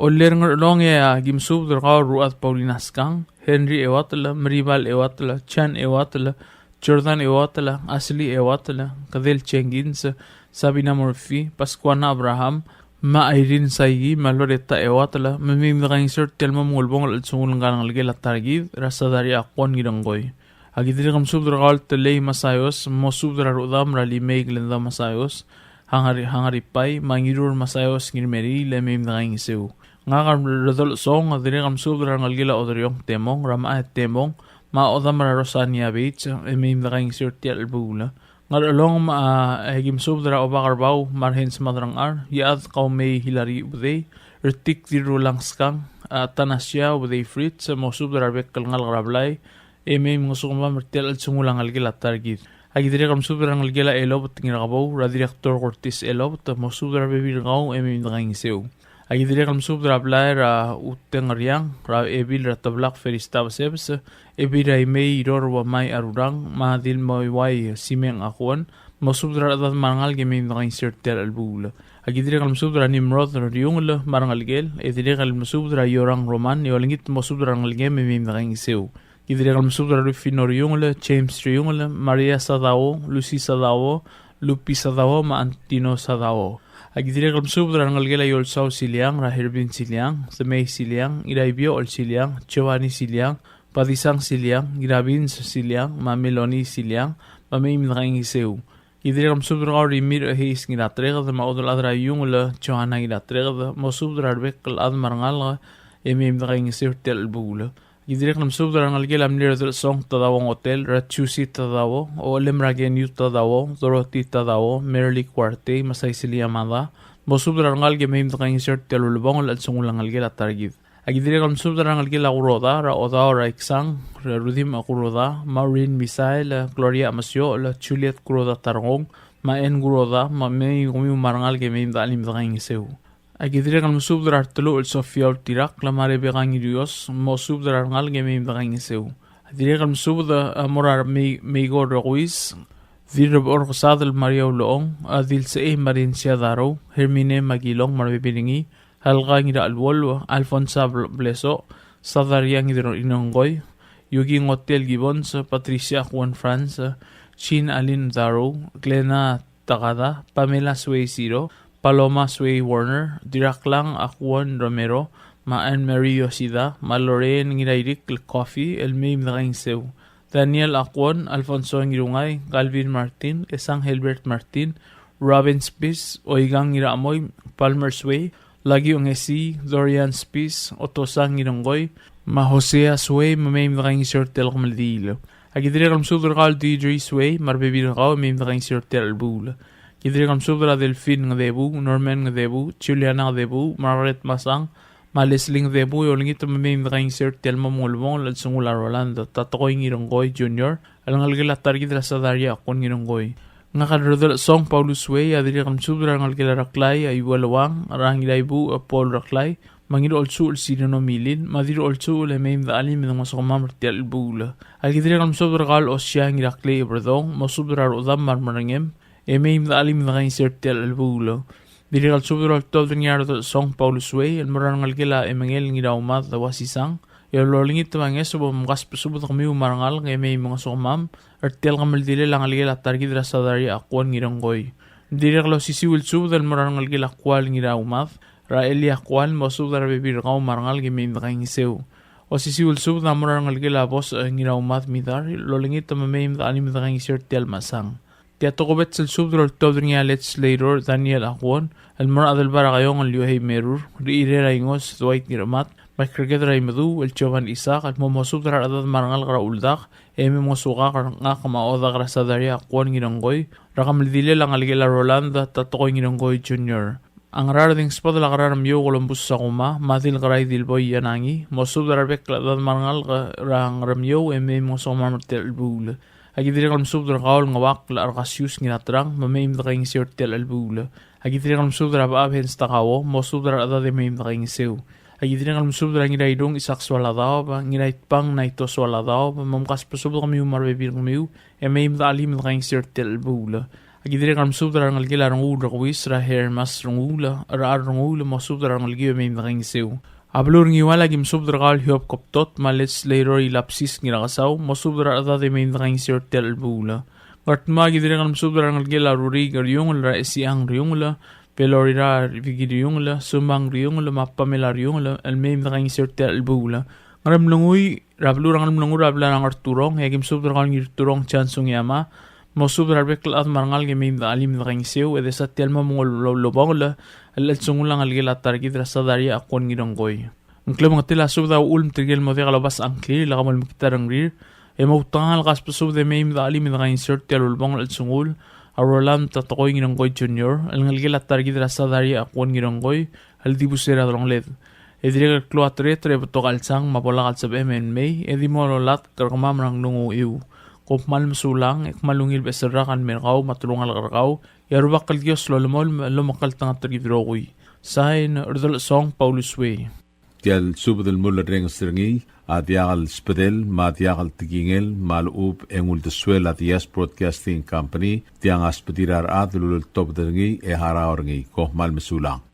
Oler ngorlong ya gimsub derkaw ruat Paulinas Kang, Henry Ewatala, Maribal Ewatala, Chan Ewatala, Jordan Ewatala, Asli Ewatala, Kadel Chengins, Sabina Murphy, Pascuana Abraham, Ma Irene Saigi, Maloreta Ewatala, Mamim the insert Telma Mulbong at Sungang Algela Targid, Rasadari Akon Girangoy. Agidrikam subdragal Telei Masayos, Mosubdra Rudam Rally Meglenda Masayos, Hangari Pai, Mangirur Masayos, Girmeri, Lemim the Ngseu. Ngakam redol song dirikam subra ngalgila odryong temong rama temong ma odamara Rosania Beach emim daking sirti albula ngalong ma hegim subra obakarbaw marhens madrang ar yaad qaumay Hilary Uday Ritik dirulangskang tanasya uday frit sa mosub darabek kalngal grablay eme ngosukma mertel al sungulang algila targit agidire kam sub darang algila elo tingir gabaw ra director Cortis elo ta mosub darabe birgaw eme ndang iseu agidire kam sub darablay ra utengariang ra ebil ra tablak feristab sebs ebira ime iror wa mai arurang madil moy wai simeng akwan mosub darad marangal game ndang insertel albula agidire kal musubra nimrod riungla marangal gel edire kal musubra yorang roman yolingit musubra ngal game mim nging seu gidire kal musubra rufino riungla James riungla Maria Sadao Lucy Sadao Lupi Sadao ma Antino Sadao agidire kal musubra ngal gel yol sau siliang ra Herbin siliang Semay siliang iraibio ol siliang Giovanni siliang Padisang siliang Girabin siliang Mameloni siliang mamim nging seu idire kam subdra rimir his ngira trega ma odol adra yungla Johanna ngira trega mo subdra bekal ad marangal emim dring sirtel bula idire kam subdra ngal gelam lir song tadawong hotel rachusi tadawo o lemragen yu tadawo doroti tadawo merli quarte masay silia mada mo subdra ngal gemim dring sirtel lubong al sungulang ngal gela targid agidire kam subdra ngal gela uroda ra oda ra iksang ra rudim akuroda Maureen Misael Gloria Amasio la Juliet kuroda tarong ma en kuroda ma me gumi marangal ge me dalim dang iseu agidire kam subdra tlo Sofia tirak la mare begang dios mo subdra ngal ge me dang iseu agidire kam subda morar me go ruiz dir or sadel Maria Loong adil se marin sia daro Hermine Magilong marbe bilingi halga ngira alwol Alfonso Bleso Sadariang idro inongoy Yugi Hotel Gibbons Patricia Juan France Chin Alin Zaro Glena Tagada Pamela Sway Zero Paloma Sway Warner Diraklang Juan Romero Ma Anne Marie Yosida Ma Lorraine Ngirairik Coffee El Mim Seu Daniel Aquan Alfonso Ngirungay Calvin Martin Esang Helbert Martin Robin Spies Oigang Ngiramoy Palmer Sway Lagi ongesi Dorian Spies Otosang Ngironggoy Ma Hosea Sway mamim dang sirtel kumaldilo agidire kam subdra kal DJ Sway marbebir kaw mim dang sirtel bula gidire kam subdra Delphine ngdebu Norman ngdebu Juliana ngdebu Margaret Masang ma Leslie ngdebu yolingit mamim dang sirtel mamulbong lal sungula Rolando tatoy ngironggoy Junior alangalgila targidra sa Daria akon ngironggoy ngakadrodol song Paulus Way adire kam subdra ngalgila raklay ay walawang rangilaibu Paul raklay mangiro also sino milin madiro also le mem da alim ng masomam tel bula agidire kam sobra gal osyang irakle brodong mosubra rodam marmarangem emem da alim ng insertel bula dire gal sobra tol nyar song Paulus Way el marangal gila emengel ngira umat da wasisang yololingit manges bom gas subot kami marangal emem mga somam artel kamal dile langal gila targidra sadari akwan ngiranggoy dire gal sisiwil sub del marangal gila kwal ngira umat ra elia kwal mosub dar bebir gaw marangal ge mim dang iseu o sisiwil sub na marangal ge la bos ngira umat midar lolingit tamem da anim dang isertel masang tiato kobet sel sub dor todringa let's later Daniel Aquan el mar adel baragayong el yohey merur ri irera ingos dwight niramat makrigedra imadu el chovan Isaac al momosub dar adad marangal gra uldak eme mosuga nga kama oda gra sadaria Aquan ngiranggoy rakam lidile lang algela Rolanda tatoy ngiranggoy Junior ang rarading spot la kararam yo Columbus sa kuma matil karay dilboy yanangi mosub darabek ladad marangal rang ramyo eme mosomar tel bula agidire kalm sub dar kaol ngawak la arkasius nginatrang mamim daking sirtel albula agidire kalm sub dar abab hens takawo mosub dar adad emem daking seu agidire kalm sub dar ngiraidong isak swaladaw ngirait pang naito swaladaw mamkas pasub kami umarbebir kami emem da alim daking sirtel albula agidire kam subdra ngal gila rangul ragwis ra her mas rangula ra rangula mo subdra ngal giwe mem ngang seu ablur ngi wala gim subdra gal hiop koptot malets later ilapsis ngira kasaw mo subdra ada de mem ngang seu tel bula gartma agidire kam subdra ngal gila ruri gar yung ra siang riungla pelorira vigidi yungla sumang riungla mapamela riungla el mem ngang seu tel bula ngaram lunguy rablur ngam lungur rabla nang arturong hegim subdra ngal ngir turong chansung yama mosub darbek lat marangal ge mim alim dang seu ede sa telma mongol lobong el sungulang alge la targid rasadari akon ngironggoy ngklem ngatila sub da ulm tigel model bas ankli la gamal miktarang rir e mautangal gas sub de mim alim dang insert tel ulbong el sungul arolam tatoy ngironggoy Junior el ngalge la targid rasadari akon ngironggoy el dibusera drong led Edire kluatre tre betokal sang mapolakal sa MNMay, edi mo lolat karkamam ng lungu iu. Kopmal masulang, malungil beserakan merkaw, matulungal karkaw, yarubakal Diyos lolomol, lumakal tanga tridrokoy. Sahin, urdal song Paulus Way. Tial subadal mula reng stringi, at yakal spedel, mat yakal tigingel, malub engul deswel at Yes Broadcasting Company, tiang aspedirar at lulul top dengi e haraorngi, kopmal masulang.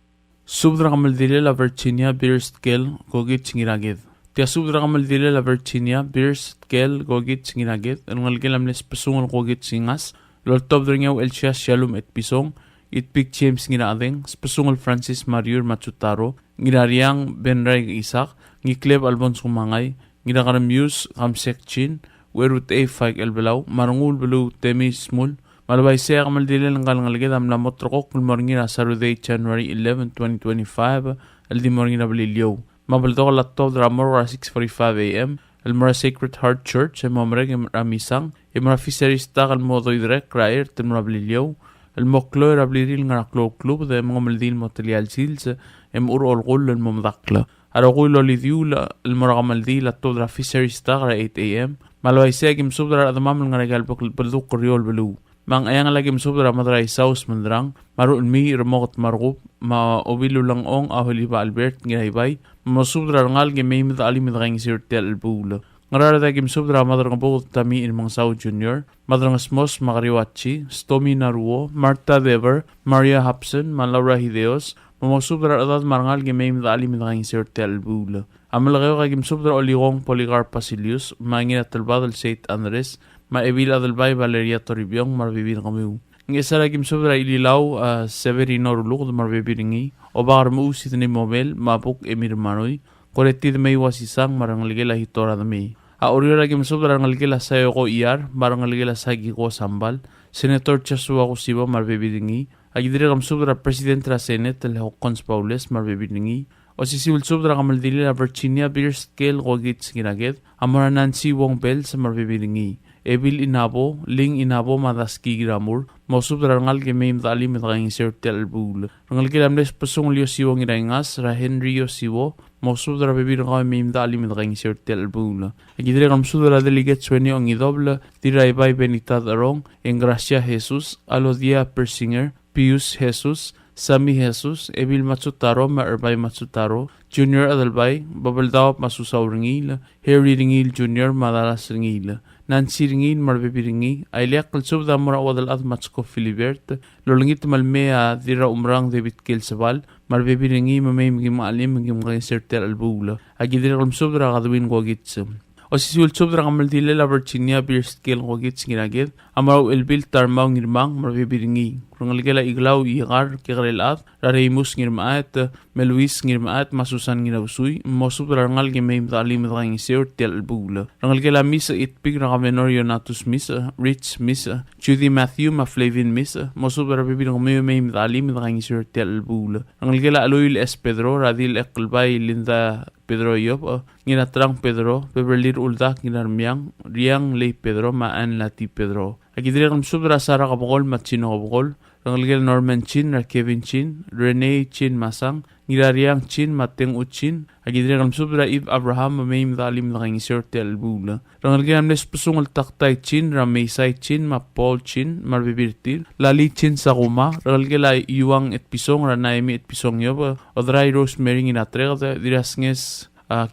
Subdra kamaldile la Virginia Beerst Kel gogit singiragid. Tia subdra kamaldile la Virginia Beerst Kel gogit singiragid. Anong algil amnes pasungal gogit singas. Loltob dringaw Elsia Shalom et Pisong. Itpik James ngiradeng. Pasungal Francis Mariur Machutaro. Ngirariang Benray Isak. Ngikleb Albons Kumangay. Ngirakaram Muse Kamsek Chin. Werut A. Faik Elbelaw. Marangul Belu Temi Smul. Malabay siya kamaldili ng kalangalagid am lamot rokok kulmorngi na Saturday, January 11, 2025 aldi morngi na balilyo. Mabalito ka latov dramor ra 6:45 a.m. Almora Sacred Heart Church ay mamreg ramisang imra fisherista kalmodo idrek kraer temra balilyo. Almoklo rabliril nga naklo club de mga maldil material sils ur olgol al momdakla. Arogul olidiyula almora kamaldil latov dra fisherista ra 8 a.m. Malabay siya kimsubdra adamam nga regalbok balduk koryol balu. Mang ayang lagi masubra madray saus mandrang, maroon mi remokot marup, ma-obilo lang ong aholiba Albert nginaybay, masubra ngal may midali midrang sirtel albula. Ngarara kim subra madrang bukot tami in mga Sao Junior, madrang smos makariwachi, Stomy Naruo, Marta Dever, Maria Hapson, Malaura Hideos, mamasubra adat marangal may midali midrang sirtel albula. Amalagayo kay kim subra oligong Policarp Basilius, mangin at talbadal St. Andres, maebila del bay Valeria Toribiyong marbibir kami. Ng isa lagim sobra ililaw Severino Ruluk marbibiringi o bakar mo usit ni Mobel mapuk emir manoy koretid may wasisang marangaligela hitora na may. Auriyo lagim sobra rangaligela sayo ko iyar marangaligela sagi ko sambal Senator Chasua ko siba marbibiringi agidire kam sobra President ra Senate Hokons Paules marbibiringi o sisiwil sobra kamaldili la Virginia Beerst Kel kogit sinaged amora Nancy Wong Bell sa marbibiringi. Ebil inabo, ling inabo madaski gramur, mausub rangal ke may mdali midrang sirtel albul. Rangal ke lamnes pasung liyo siwo ngirangas, ra Henry yo siwo, mausub dra bebi rangal may mdali midrang sirtel albul. Agidre kamsud dra delegate sweni ang idoble, tira ibay benitad arong, en Gracia Jesus, Alodia Persinger, Pius Jesus, Sami Jesus, Ebil Matsutaro, Maerbay Matsutaro, Junior Adalbay, Babaldao Masusaw Ringil, Harry Ringil Junior, Madalas Ringil. Nancy Ringil marbibiringi, ayliak kalsub da mura wadal at matsko Filibert, lolungit malmea dira umrang David Kilsabal, marbibiringi mamay maging maalim maging mga inserter albula, agidira kalsub da kadawin ko agitsum. O sisul sub da kamaldile la Virginia Beerst Kel ko agits ginagid, amaraw ilbil tarmaw ngirmang marbibiringi. Rangaligala iglaw igar kikarilat, rareimus ngirmaat, meluis ngirmaat, masusan nginawsuy, mosub rangal gimay mtalim mtang isir tel albula. Rangaligala misa itpig rakamenor yonatus misa, Rich misa, Judy Matthew Maflavin misa, mosub rabibin may mtalim mtang isir tel albula. Rangaligala aloyil es Pedro, radil eklbay Linda Pedro Yop, nginatrang Pedro, Beverly Ulda nginarmyang, Riang Lay Pedro, Maan Lati Pedro. Agidire kam subra Sara kabukol matchino kabukol, rangalgel Norman Chin, Kevin Chin, Rene Chin Masang, ngirariang Chin, Mateng Uchin, agidire kam subra Eve Abraham, may mdalim na kang iserte albula. Rangalgel amnes pusungal taktay Chin, Ramaysay Chin, Mapol Chin, Marbibirtil, Lali Chin Sakuma, rangalgel ay Iwang et Pisong, Ranaimi et Pisong Yob, Odray Rosemary nginatrega, dirasnges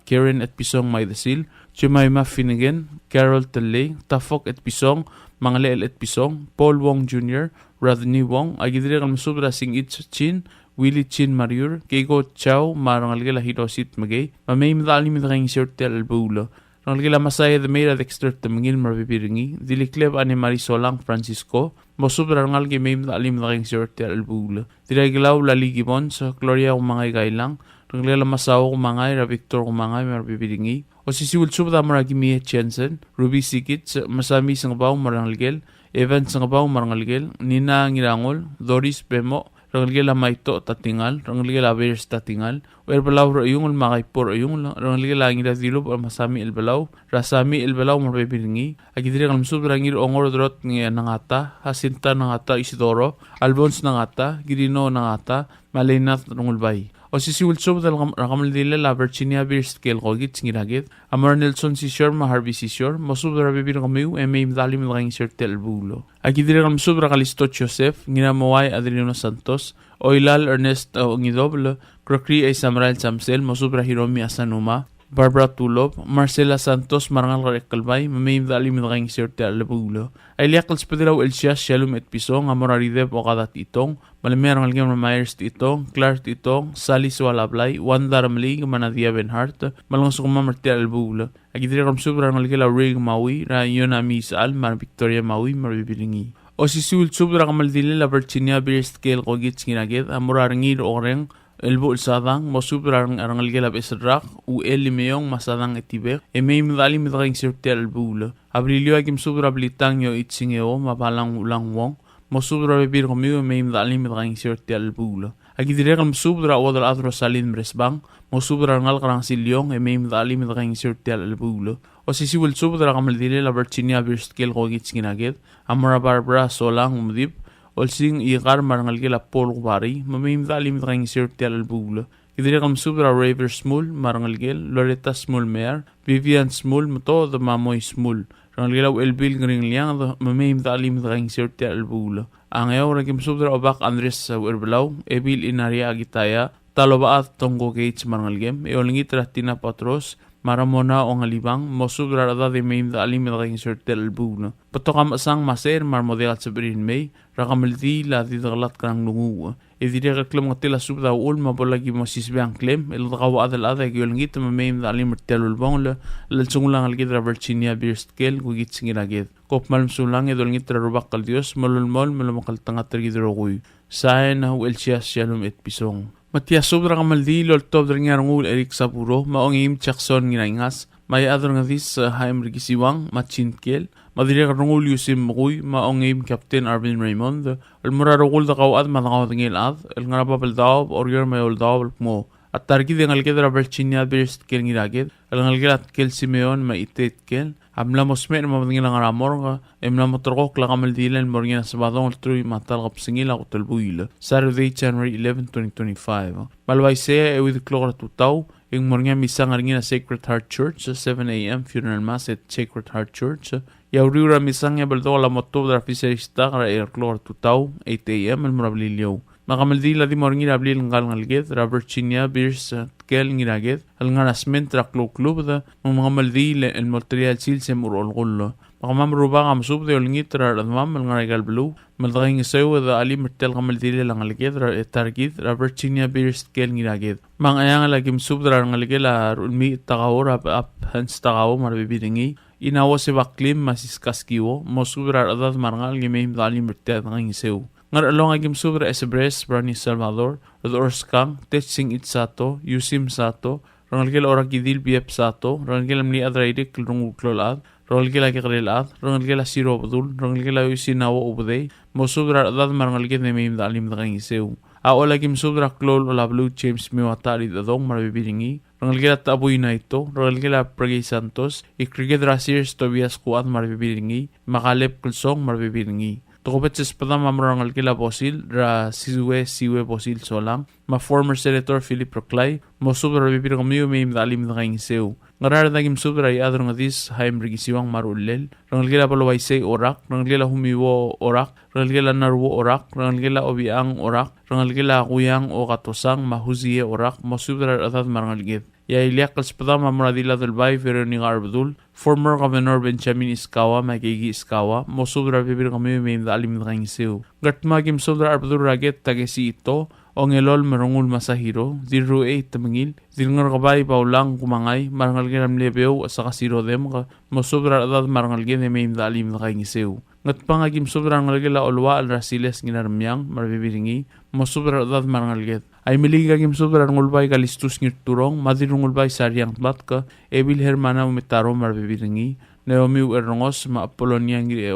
Karen et Pisong Maydasil, Jemima Finnegan, Carol Talley, Tafok et Pisong, Mangleel et Pisong, Paul Wong Jr., Rodney Wong, agidire kang masubra Sing Itch Chin, Willie Chin Mariur, Keiko Chow, marangalgela Hirosit Magay, mamay madali midakang isirte albula. Rangalgela Masaya de Meira Dexter Tamangil marbibiringi, Dilikleb Ane Marisolang Francisco, masubra rangalgi may madali midakang isirte albula. Diraglaw Laligi Bons, Gloria Kumangay Gailang, rangalgela Masawa Kumangay, Victor Kumangay marbibiringi, o sisiwil subda maragi Mia Jensen, Ruby Sikits, Masami Sangabaw Marangalgel, Evan Sangabaw Marangalgel, Nina Ngirangol, Doris Bemo, Rangalgel Amaito Tatingal, Rangalgel Averes Tatingal, Erbalaw Rayungol Makaipor Ayungol, Rangalgel Angira Dilob Masami Elbalaw, Rasami Elbalaw Marbibiringi, Agidire Kalmsub Rangir Ongor Drot ng Nangata, Hasinta Nangata Isidoro, Albons Nangata, Girino Nangata, Malinath Rungulbay. O O sisiwil dal rakamaldila la Virginia Beers kel kogit ngiragit. Amar Nelson sisyor ma Harvey sisyor. Masubra bibir kamiu eme imdali milgayng sirtel bulo. Agidire kam subra kalisto Joseph ngira mawai Adriano Santos. Oilal Ernest Ngidoblo. Krokri ay Samrael Samsel. Masubra Hiromi Asanuma. Barbara Tulop, Marcela Santos, Marangal Rekalbay, Mamim Dali Milgayng sirtel bulo. Ay liakal spedilaw Elsias Shalom et Pisong, Amorarideb o kadat itong. Malamerang algam na Myers itong, Clark itong, Sally Swalablay, Wanda Ramlig, Manadia Benhart, Malang Sukuma Martel Albulo. Agidire kam subra ng algala Rig Maui, Rayon Amisal, Mar Victoria Maui, Marbibilingi. O sisul subra kamaldili la Virginia Beers kel kogit nginagit, Amorarangir oreng, Elbo sadang masubra ng arangalgala besrak, u elimeyong masadang etibek, may midali midaging sirtel albulo. Abrilio agim subra blitang yo itsingeo, mapalang ulang wong, masubra bibir komiyo may midali midaging sirtel albulo. Agidire kam subra wadal atro salin bresbang, masubra ngal karang silyong, may midali midaging sirtel albulo. O sisiwil subra kamaldili la Virginia Beerskel kogit nginagit, Amara Barbara solang umdip, Olsing iqar marangal gila polk bari, mamimdali mitang sirtel albulo. Idire kam subra Raver Smul, marangal gil, Loretta Smul Mayor, Vivian Smul, Mato, the Mamoy Smul. Rangal gila Elbil Gring Liang, the mamimdali mitang sirtel albulo. Ang ayaw rakim subra obak Andres Urbalaw, Ebil Inaria Agitaya, Talobaat Tongo Gates marangal gem, eolingit Ratina Patros, Maramona o ngalibang, mosubra rada de may imdali mitang sirtel albulo. Patokam asang maser marmodegat sa berin may, rakamaldi la didagalat kanang lungu. Idire kaklam ngatila subda ul mabolagi mosisbe ang klem, ilakawa adal ada gyolngit mamay imdali mertel ulbong la, lalsungulang algidra Virginia Beers kel gugit singiragit. Kop malmsulang idolngit rarubak kal Dios, malulmol malamakal tangat tergidro kuy. Saen na Elsias Shalom et Pisong. Matias sobra kamaldi lol top dringar ngul Eric Sapuro maongim Jackson nginaingas may ador ngadis haim rigisiwang machinkel madiri karungul Yusim Mugui maongim Captain Arvin Raymond almurarugul da kawad matakaw ngil ad el ngarapapal daw oryor mayol daw mo at targi de ngalgedra Virginia Beers kel ngiraged el ngalgelat kel Simeon maitet kel amla mosmer mamangil ang ramor emla motorok la kamaldilan morgina sabadong trui matal kapsingila kutelbuila Saturday January 11 2025 malway se with klora tutaw yung morgina misang aringina Sacred Heart Church 7 a.m. funeral mass at Sacred Heart Church yauriura misang ya baldo la moto da fisesta kara klora tutaw 8 a.m. el murablilyo Makamaldila di morngina ablil ngal ngalget ra Virginia Beers kel ngiraget al ngarasment ra klub da makamaldila el material sil se murol gullo makamam ruba kam sub de olngit ra admam el ngaragal blue maldaging sew da ali mertel kamaldila lang ngalget ra targit ra Virginia Beers kel ngiraget mangayang lagim sub ra ngalgela mi tagawor ap hans tagaw marbibidingi inawo se baklim masiskaskiwo mosubra adad marngal gimem dali mertel nging sew Ngar along agim subra esebres Brani Salvador, Odorskang, Tetching Itsato, Yusim Sato, Rangalgel Orakidil Biep Sato, Rangalgel Amni Adraidik Rungulad, Rangalgel Agrilad, Rangalgel Asiro Abdul, Rangalgel Usinawa Ubday, Mosubra Dad Marangalgel Nemim Dalim Drangiseu. Aol agim subra Klol Olablu James Miwatari Dadong Marbibiringi, Rangalgel Tabuy na ito, Rangalgel Pragay Santos, Ikriged Rasirs Tobias Kuat Marbibiringi, Makalep Kulsong Marbibiringi. Tukupet sa espadang mamrangal kila Bosil, ra siwe Bosil solang, ma former Senator Philip Proclay, mo subra bibir kamiyo may imdalim na kayong sew. Ngarar naging subra ay adro nga dis, haim rigisiwang marulel, rangal kila palaway say orak, rangal kila humiwo orak, rangal kila narwo orak, rangal kila obiang orak, rangal kila kuyang o katosang mahuziye orak, mo subra atad marangal git. Yailiak kalspada mamradila dalbay Veronica Arbdul, former Governor Benjamin Iskawa, Magigi Iskawa, mo subra bibir kami may dalim na kayong sew. Gatmagim subra Arbdul raget tagesi ito, o ngelol marungul masahiro, diru tamangil, dingar kabay paulang kumangay, marangal ginam lebeo sa kasiro dem ka, mo subra adad marangal ginam may dalim na kayong sew. Ngat pangagim subra ngalgila olwa al rasiles ginarmyang marbibiringi, mo subra adad marangal get. Ay miligagim subra ngulbay kalistus ngirturong, madirungulbay saryang tlatka, ebil hermana umitaro marbibiringi, Naomi Erongos ma Apolonia ngiri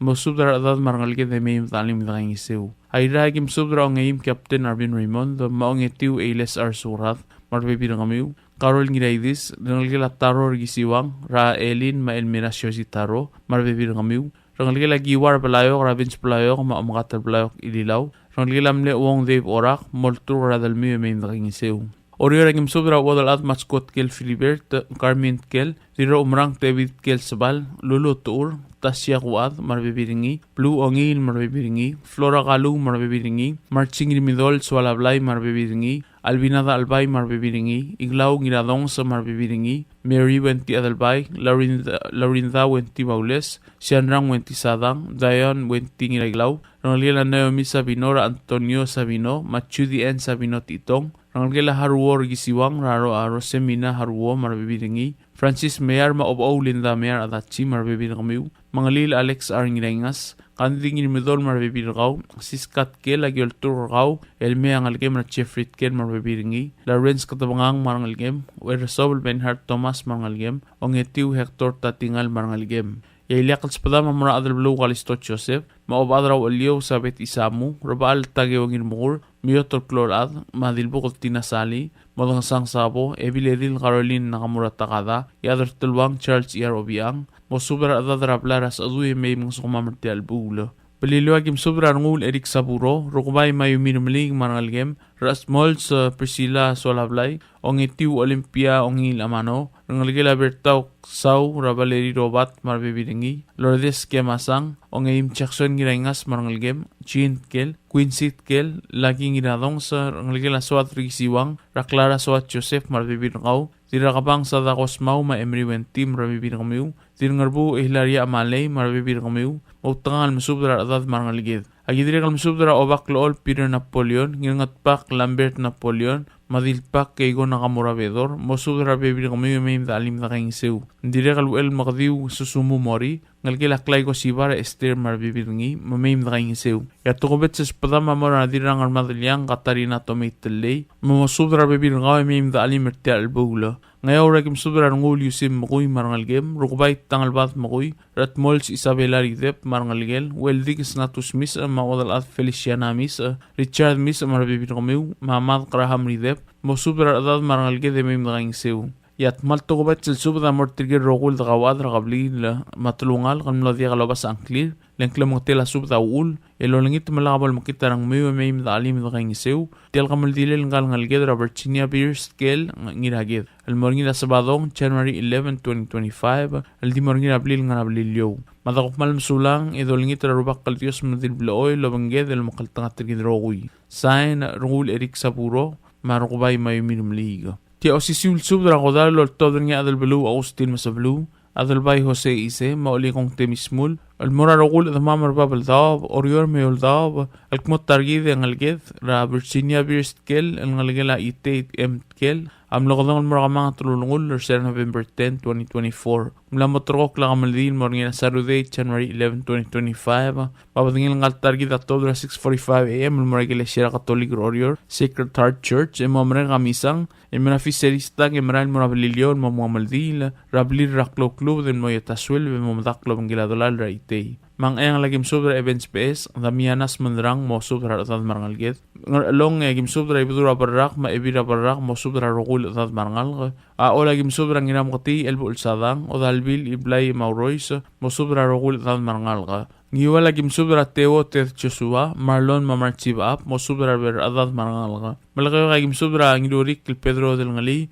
mo subra adad marangalgit ay may talim na kayong isew. Ay ragim subra ang ngayim Captain Arvin Raymond, maong itiw Ailes Arsurat, marbibirang kamiw, Carol Ngiraidis, nalgila taro rigisiwang, Ra Elin ma Elmirasyo si taro, marbibirang kamiw, Rangalgila giwar palayok, Ravins palayok, maamakatal palayok ililaw, rangilam le wong Dave orak moltur radal mi daking seu. Orior agim sobra wadal at maskot kel Filibert Carmen kel dira umrang David kel sabal lulu tur tasya kuad marbebiringi blue ongil marbebiringi flora galu marbebiringi marching midol swalablay marbebiringi albinada albay marbebiringi iglaw ngiradong sa marbebiringi Mary wenti adalbay Laurinda wenti baules Sianrang wenti sadang Diane wenti ngiraglaw Rangalila Naomi Sabino Antonio Sabino Machudi N Sabino titong Rangalila Haruo gisiwang raro aro semina Haruo marbebiringi Francis Mayer maobaw Linda Mayer adachi marbebiringi Mangalil Alex R. Ngirengas Kanding midol marbebirgaw Siskat kel agyol turgaw Elme angalgem na Jeffrey kel marbebiringi Lawrence katabangang marangalgem Weresobel Benhart Thomas marangalgem Ongetiu Hector tatingal marangalgem Yailiakal spada mamura adal blue kalisto Joseph maobadraw aliyo sabet isamu Rabal tagewangin mugur Miyotol klorad madilbukot tinasali Modangasang sabo Ebiledil Caroline nakamura takada Yadar tulwang Charles E.R. Obiang Mosubra adadrablaras aduye may mga sukumamarti albulo. Paliluagim sobra ngul Eric Saburo, rukubay mayuminumling marangalgem, Rasmols Priscilla Solablay, ongitiu Olympia ongil amano, rangalgela bertaw saw rabaleri robat marbebiringi, Lourdes Kemasang, ongim Jackson girangas marangalgem, Jean Kel, Quincy Kel, laging ginadong sa rangalgela swat rigisiwang, Raklara swat Joseph marbebiringaw, Tirakabang sa dakos mau ma Emery Wentim marbebiringaw, Tirangarbu Hilaria Amalay marbebiringaw, Mautangal masubra adad marangaligid. Agidiri kalmasubra obak lool Peter Napoleon, ngirangat pak Lambert Napoleon, madilpak kaygo nakamurabedor, mosubra bebiringaw may dalim na kayong sew. Ndiri kalwel makadiw susumu mori, ngalkilaklay ko sibara Esther marbebiringi, mamayim na kayong sew. Yatukobet sa spadama mora nadirang armadalyang Katarina Tomaitelay, mamosubra bebiringaw may dalim merti albulo. Ngayon ragim sobra ngul yusim makoy marangalgem, rukbay tangalbat makoy, Ratmols Isabella Ridep marangalgel, Weldig Snatus Miss mawadal at Feliciana Miss, Richard Miss marabibirkamiw, Mamad Graham Ridep, mosubra adad marangalge de mim naging sew. Yat maltukubat sil subda mortirgir rogul dagawad ragabli matulungal kan mladia kalabas angklir, lengklam ngtela subda ul, elolengit malakabal makitarang mew meim dalim naging sew, tel kamaldilel ngal ngalged Virginia Beers Kel ngiragid. El morngina sabadong January 11, 2025, el di morngina abril nga ablilyo. Madakop malam sulang idolingit rarubak kaltios madil bloy lobanged el makaltang atirgid roguy. Sign Rungul Eric Saburo, marukubay mayuminum liga. Tia osisiul subdra kodal lor todr nga adal belu Agustin masablu, adal bay Jose Ise, mauli kong temismul, al mura rogul at mamar babal daab, orior mayol daab, al kmot targid ang alged, ra Virginia Beers Kel, ang algela ite M Kel, am lokodong mura kamang tulungul lor November 10, 2024. Mula motorok lang kamaldin mo rin Saturday, January 11, 2025. Papatingin lang targid at October 6:45 a.m. Mura Iglesia Catholic Warrior, Sacred Heart Church, e mamre kamisang, e muna fiserista, e maral mura balilyon, mamamaldil, rablir raklo club, den mo yataswil, e mamadaklo ang giladolal raitay. Mang ang lagim sobra events PS, damianas mandrang mo sobra atad marangalget. Along gim sobra ibudura barrak, maibira barrak mo sobra rogul atad marangal. O lagim sobra nginam kati elbul sadang, o dalbil iblay maurois, mo sobra rogul atad marangal ka. Ngiwa lagim sobra Teo Ted Joshua, Marlon Mamarchiba, mo sobra ber atad marangal ka. Malakayo lagim sobra ngilurik kil Pedro del Ngali,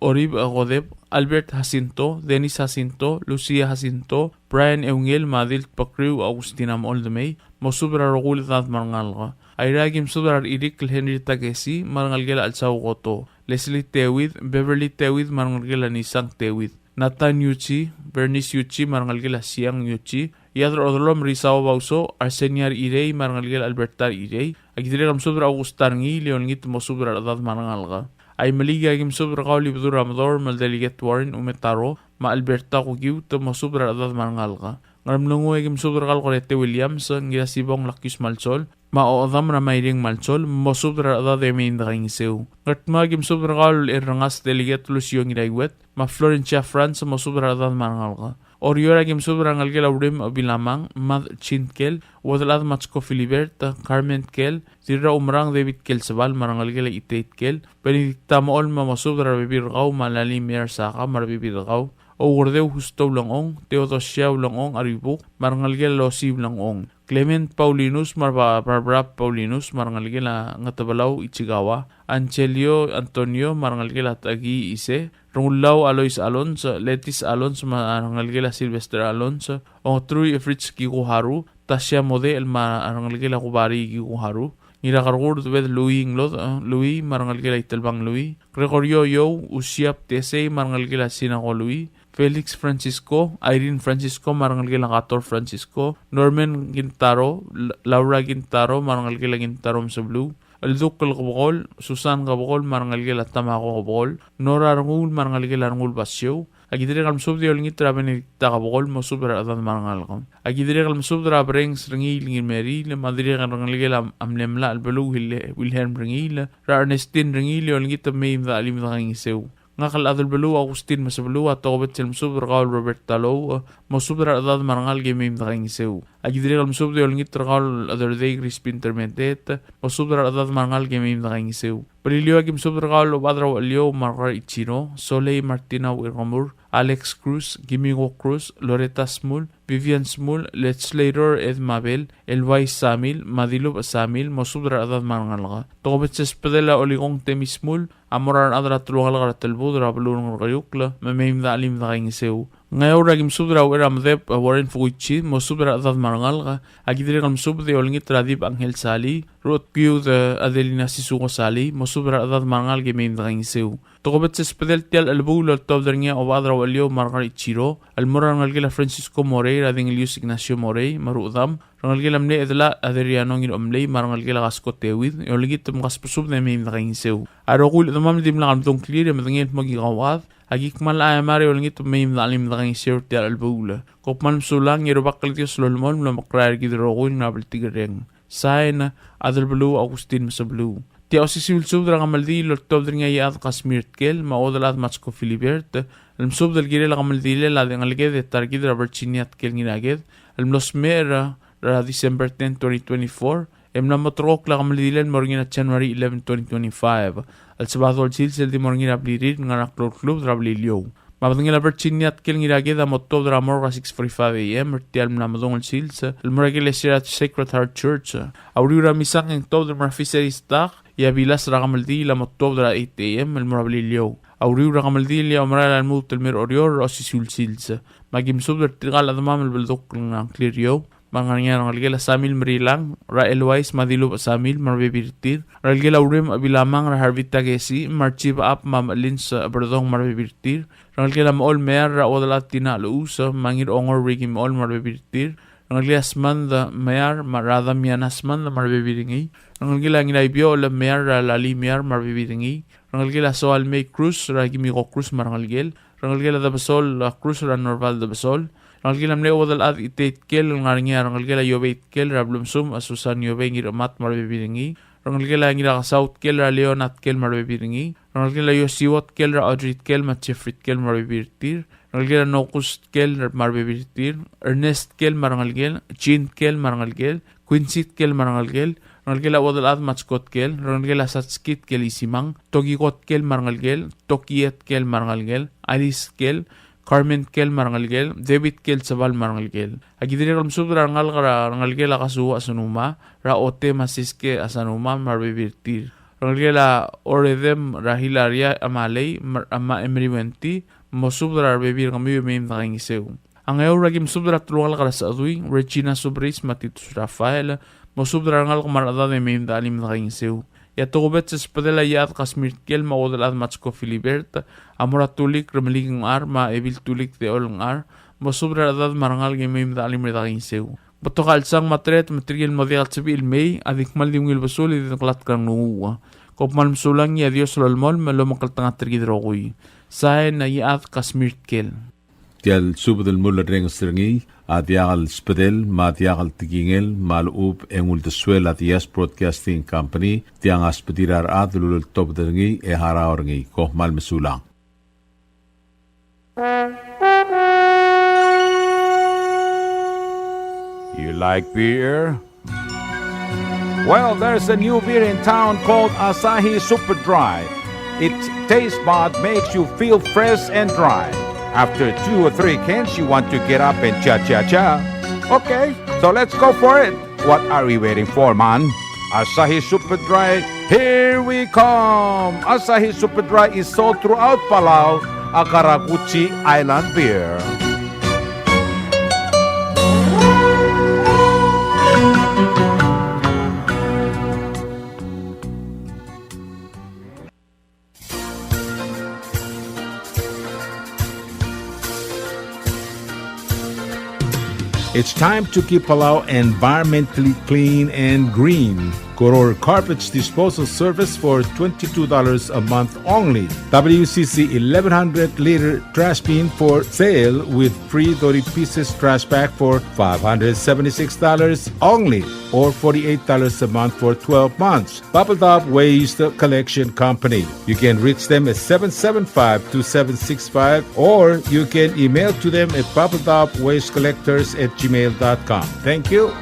Orib Godeb, Albert Jacinto, Dennis Jacinto, Lucia Jacinto, Brian Eungel, Madil Pakriw, Agustina Moldemay, Mosubra Rogul at Marangalga. Ayragim Subra Irik Henry Tagesi, Marangalgela al Saugoto, Leslie Tewid, Beverly Tewid, Marangalgela Nisang Tewid, Nathan Yuchi, Bernice Yuchi, Marangalgela Siang Yuchi, Yadro Odolom Rizao Bauso, Arseniar Irey, Marangalgela Albertar Irey, Agitiram Subra Augustarngi, Leonit Mosubra Adad Marangalga. Ay maliga gim sobra kauli budur Amador Maldeliget Warren umetaro ma Alberta kugiw to masubra adad marangal ka. Ngaram lungo gim sobra kal korete Williams ngira sibong lakis malsol ma o adam na mayring malsol masubra adad emin daking sew. Ngat ma gim sobra kal irangas deleget Lucio ngiraiwet ma Florencia France masubra adad marangal ka. Oriora gim sobra ngalgel awrim bilamang mad chinkel wadalad matsko Filibert Carmen Kel tira umrang David Kel sabal marangalgel itate Kel Benedicta mool mamasubra bibirgaw malali mer saka marbibirgaw o wardeu husto langong, Theodosia langong aribuk, marangalgel losib langong. Clement Paulinus Barbara Paulinus marangalgela ngatabalaw Ichigawa, Angelio Antonio marangalgela Tagi Ise, Rungulaw Alois Alonso, Letis Alonso marangalgela Sylvester Alonso, Ontrui Efrits Kikuharu, Tasya Mode el marangalgela Kubari Kikuharu, Nirakargur ved Louis Inglod, Louis marangalgela Itelbang Louis, Gregorio Yo, Usiap Tesei marangalgela Sinago Louis, Felix Francisco, Irene Francisco, marangalgela Gator Francisco, Norman Gintaro, Laura Gintaro, marangalgela Gintaro Msablu, Alduk Kabogol, Susan Kabogol, marangalgela Tamako Kabogol, Nora Rangul, marangalgela Rangul Basyo, Agidire kalmsub di olingit raben Takabogol, Mosubra Adan Marangalgam. Agidire kalmsub Brings Ringil Meri, Madire Rangalgela Amlemla, Albelu Wilhelm Ringil, Ernestin Ringil, olingit Maim the Alim Rangiseu. Ngakal adul belu Agustin masabelu atau bet selmsub Raul Robert Talo masubra adad marangal gemim daging seu agidre kalmsub de olingit Raul other day Crispin Termentet masubra adad marangal gemim daging seu Brilio agim sub Raul obadra walio Margar Ichiro Soleil Martina Wirgamur Alex Cruz Gimigo Cruz Loretta Smul Vivian Smul Let's Later Ed Mabel Elway Samil Madilub Samil masubra adad marangal to bet sespedela oligong temismul amoran adra tulungal telbu Rabulung Rayukla, Mamim the Alim the Rangiseu. Ngayoragim Subra Weramdep, Warren Fuichi, Mosubra Adad Marangalga, Agidrigam Sub the Olingit Radib Angel Sali, Rot Q the Adelina Sisu Sali, Mosubra Adad Marangal Gemim the Rangiseu. Togobets Spedel Tel Elbul Tobdringa of Adra Walio Margaret Chiro, Almoran Algela Francisco Moreira, Adingilius Ignacio Morey, Marudam, Rangalgelam Ne Edla, Adrianong in Omley, Marangalgela Ascote with, Oligitum Gaspusub the Mim the Rangiseu. Arogul the Mamdim Lam don't clear him the Gent Mogigawad. Agikmal ay mari olingit mayim dalim daging shirt ti albula. Kopman sulang yerobakal ti slolmon lo makrar gidrogul na baltigreng. Sain adal blue Agustin masablu. Ti osisil subdra ngamaldi lo tobdringa yad kasmirtkel maodalat matsko Filibert. Almsub del girel ngamaldi la dengalge de targid Robertiniat kel nginaged. Almlosmer ra December 10, 2024. Emna motrok la ngamaldi morgina January 11, 2025. Al sabado al silsel di morgina ablirir ngaraklo club drablilio. Mabdingel Robertiniat kel ngiraged amotto dra morga 6:45 am tial mnamadong al sils. El morgel esirat Sacred Heart Church. Aurura misang en tobdra marfiseristak. Yabilas ragamaldi la motto dra 8 am el morablilio. Aurura ragamaldi li amral al mut el mir orior osisul sils. Magim subder trigal admam el beldok ngaklirio. Manganya rangalgela Samil Merilang, Ra Elwais Madilub Samil Marbibirtir, Rangalgela Urim Abilamang Ra Harvita Gesi, Marchib Ap Mam Lins Berdong Marbibirtir, Rangalgela Maol Mer Ra Odalatina Luusa, Mangir Ongor Rigim Ol Marbibirtir, Rangalgela Asman the Mer Marada Mianasman the Marbibiringi, Rangalgela Nginaibio Le Mer Ra Lali Mer Marbibiringi, Rangalgela Soal May Cruz Ra Gimigo Cruz Marangalgel, Rangalgela the Basol Cruz Ra Norval the Basol, Rangalgela mle odal ad itet kel ngarnya rangalgela yobeit kel rablumsum asusan yobe ngir mat marbebiringi rangalgela ngira south kel ra leonat kel marbebiringi rangalgela yosiwot kel ra adrit kel matchefrit kel marbebirtir rangalgela nokus kel marbebirtir Ernest kel marangalgel Chin kel marangalgel Quincy kel marangalgel rangalgela odal ad matchkot kel rangalgela satskit kel isimang togigot kel marangalgel tokiet kel marangalgel Alice kel Carmen kel marangalgel, David kel sabal marangalgel. Agidiri kalmsub rangalgel akasu asanuma, ra ote masiske asanuma marbibirtir. Rangalgela oredem rahilaria amalei, ama emriwenti, mosubra arbibir kami mim dakingiseu. Ang ragim subra tulungal karasadui, Regina Subris Matitus Rafael, mosubra rangal kamarada de mim dalim dakingiseu. Yatogobet sa spadela yat kasmir kel maodalad matsko Filibert, amora tulik remaliging ar ma evil tulik de olong ar, mosubra adad marangal gemim da alim redaging seu. Botokal sang matret material modial sabil may, adik malingil basul idinaklat kang nuwa. Kopmal msulang ya Dios lolmol malo makaltangat trigidrogoy. Sain na yat kasmir kel. Tial subdel mulla rengstringi adiagal spedel ma adiagal tigingel malub engul de suela dias broadcasting company tiang aspedirar adlul top dengi e haraorngi ko mal mesulang. You like beer? Well, there's a new beer in town called Asahi Super Dry. Its taste bud makes you feel fresh and dry. After 2 or 3 cans, you want to get up and cha-cha-cha. Okay, so let's go for it. What are we waiting for, man? Asahi Super Dry, here we come! Asahi Super Dry is sold throughout Palau, a Karaguchi Island beer. It's time to keep Palau environmentally clean and green. Koror Carpets Disposal Service for $22 a month only. WCC 1100-liter trash bin for sale with free 30 pieces trash bag for $576 only, or $48 a month for 12 months. Bubble Top Waste Collection Company. You can reach them at 775-2765, or you can email to them at bubbletopwastecollectors@gmail.com. Thank you.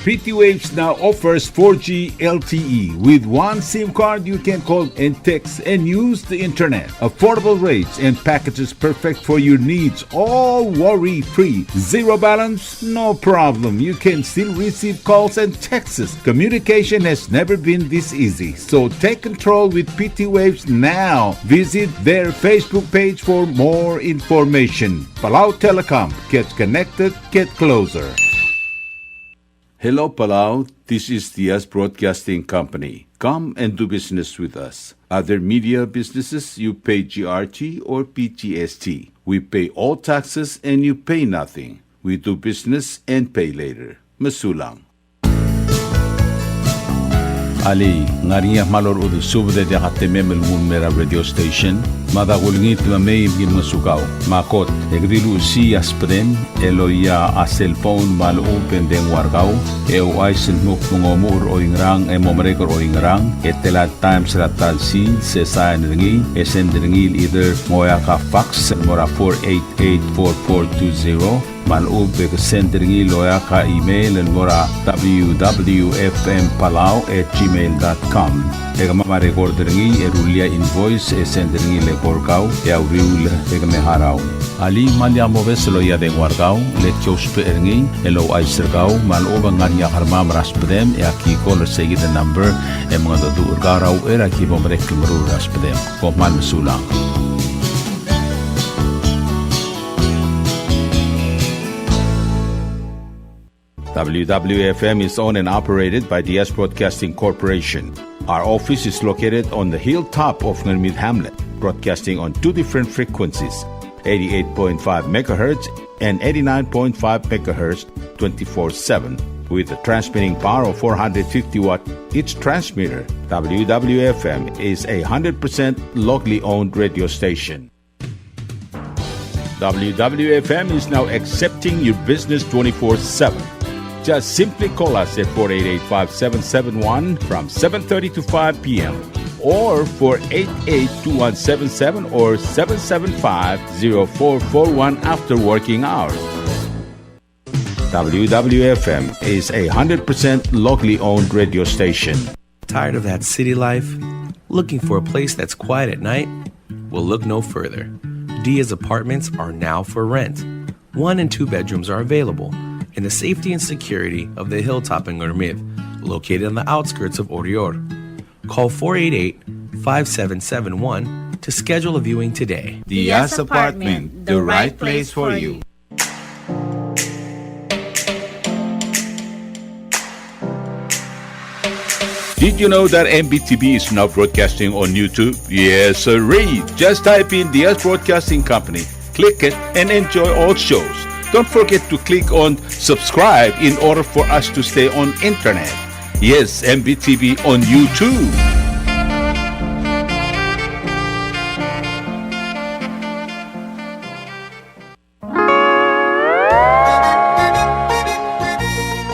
PT Waves now offers 4G LTE. With one SIM card, you can call and text and use the internet. Affordable rates and packages perfect for your needs. All worry-free. Zero balance? No problem. You can still receive calls and texts. Communication has never been this easy. So take control with PT Waves now. Visit their Facebook page for more information. Palau Telecom. Get connected, get closer. Hello, Palau. This is Diaz Broadcasting Company. Come and do business with us. Other media businesses, you pay GRT or PGST. We pay all taxes and you pay nothing. We do business and pay later. Masulang. Ali, ngariya malor udu subde de hatememel mun mera radio station. Madagulngit mamay yung masugaw. Makot, egrilu si aspren, eloya a cellphone mal open den wargaw, ay sinmuk mungomur o ingrang, momrekor o ingrang, telat times ratal si, sesayan ringi, ringi either moya ka fax, mora 488-4420, malub send ringi loya ka email, mora www.fmpalau@gmail.com. Mama record ringi, erulia invoice, send ringi le Gorgao, Yauriul, Egameharaw. Ali Malia Moves Loya de Wargao, Lechos Peringi, Elo Isergao, Maloba Nganya Harmam Raspedem, Eaki Color Segi the number, Emanga Durgarao, Eraki Bomrekimru Raspedem, Koman Sulang. WWFM is owned and operated by the S Broadcasting Corporation. Our office is located on the hilltop of Nurmid Hamlet, broadcasting on 2 different frequencies, 88.5 MHz and 89.5 MHz 24/7, with a transmitting power of 450 watt each transmitter. WWFM is a 100% locally owned radio station. WWFM is now accepting your business 24/7. Just simply call us at 488-5771 from 7:30 to 5 p.m. or 488-2177 or 775-0441 after working hours. WWFM is a 100% locally owned radio station. Tired of that city life? Looking for a place that's quiet at night? Well, look no further. Dia's apartments are now for rent. 1 and 2 bedrooms are available in the safety and security of the hilltop in Gurmid, located on the outskirts of Orior. Call 488-5771 to schedule a viewing today. Diaz Apartment, the right place for you. Did you know that MBTV is now broadcasting on YouTube? Yes, sirree. Just type in Diaz Broadcasting Company, click it, and enjoy all shows. Don't forget to click on subscribe in order for us to stay on internet. Yes, MBTV on YouTube.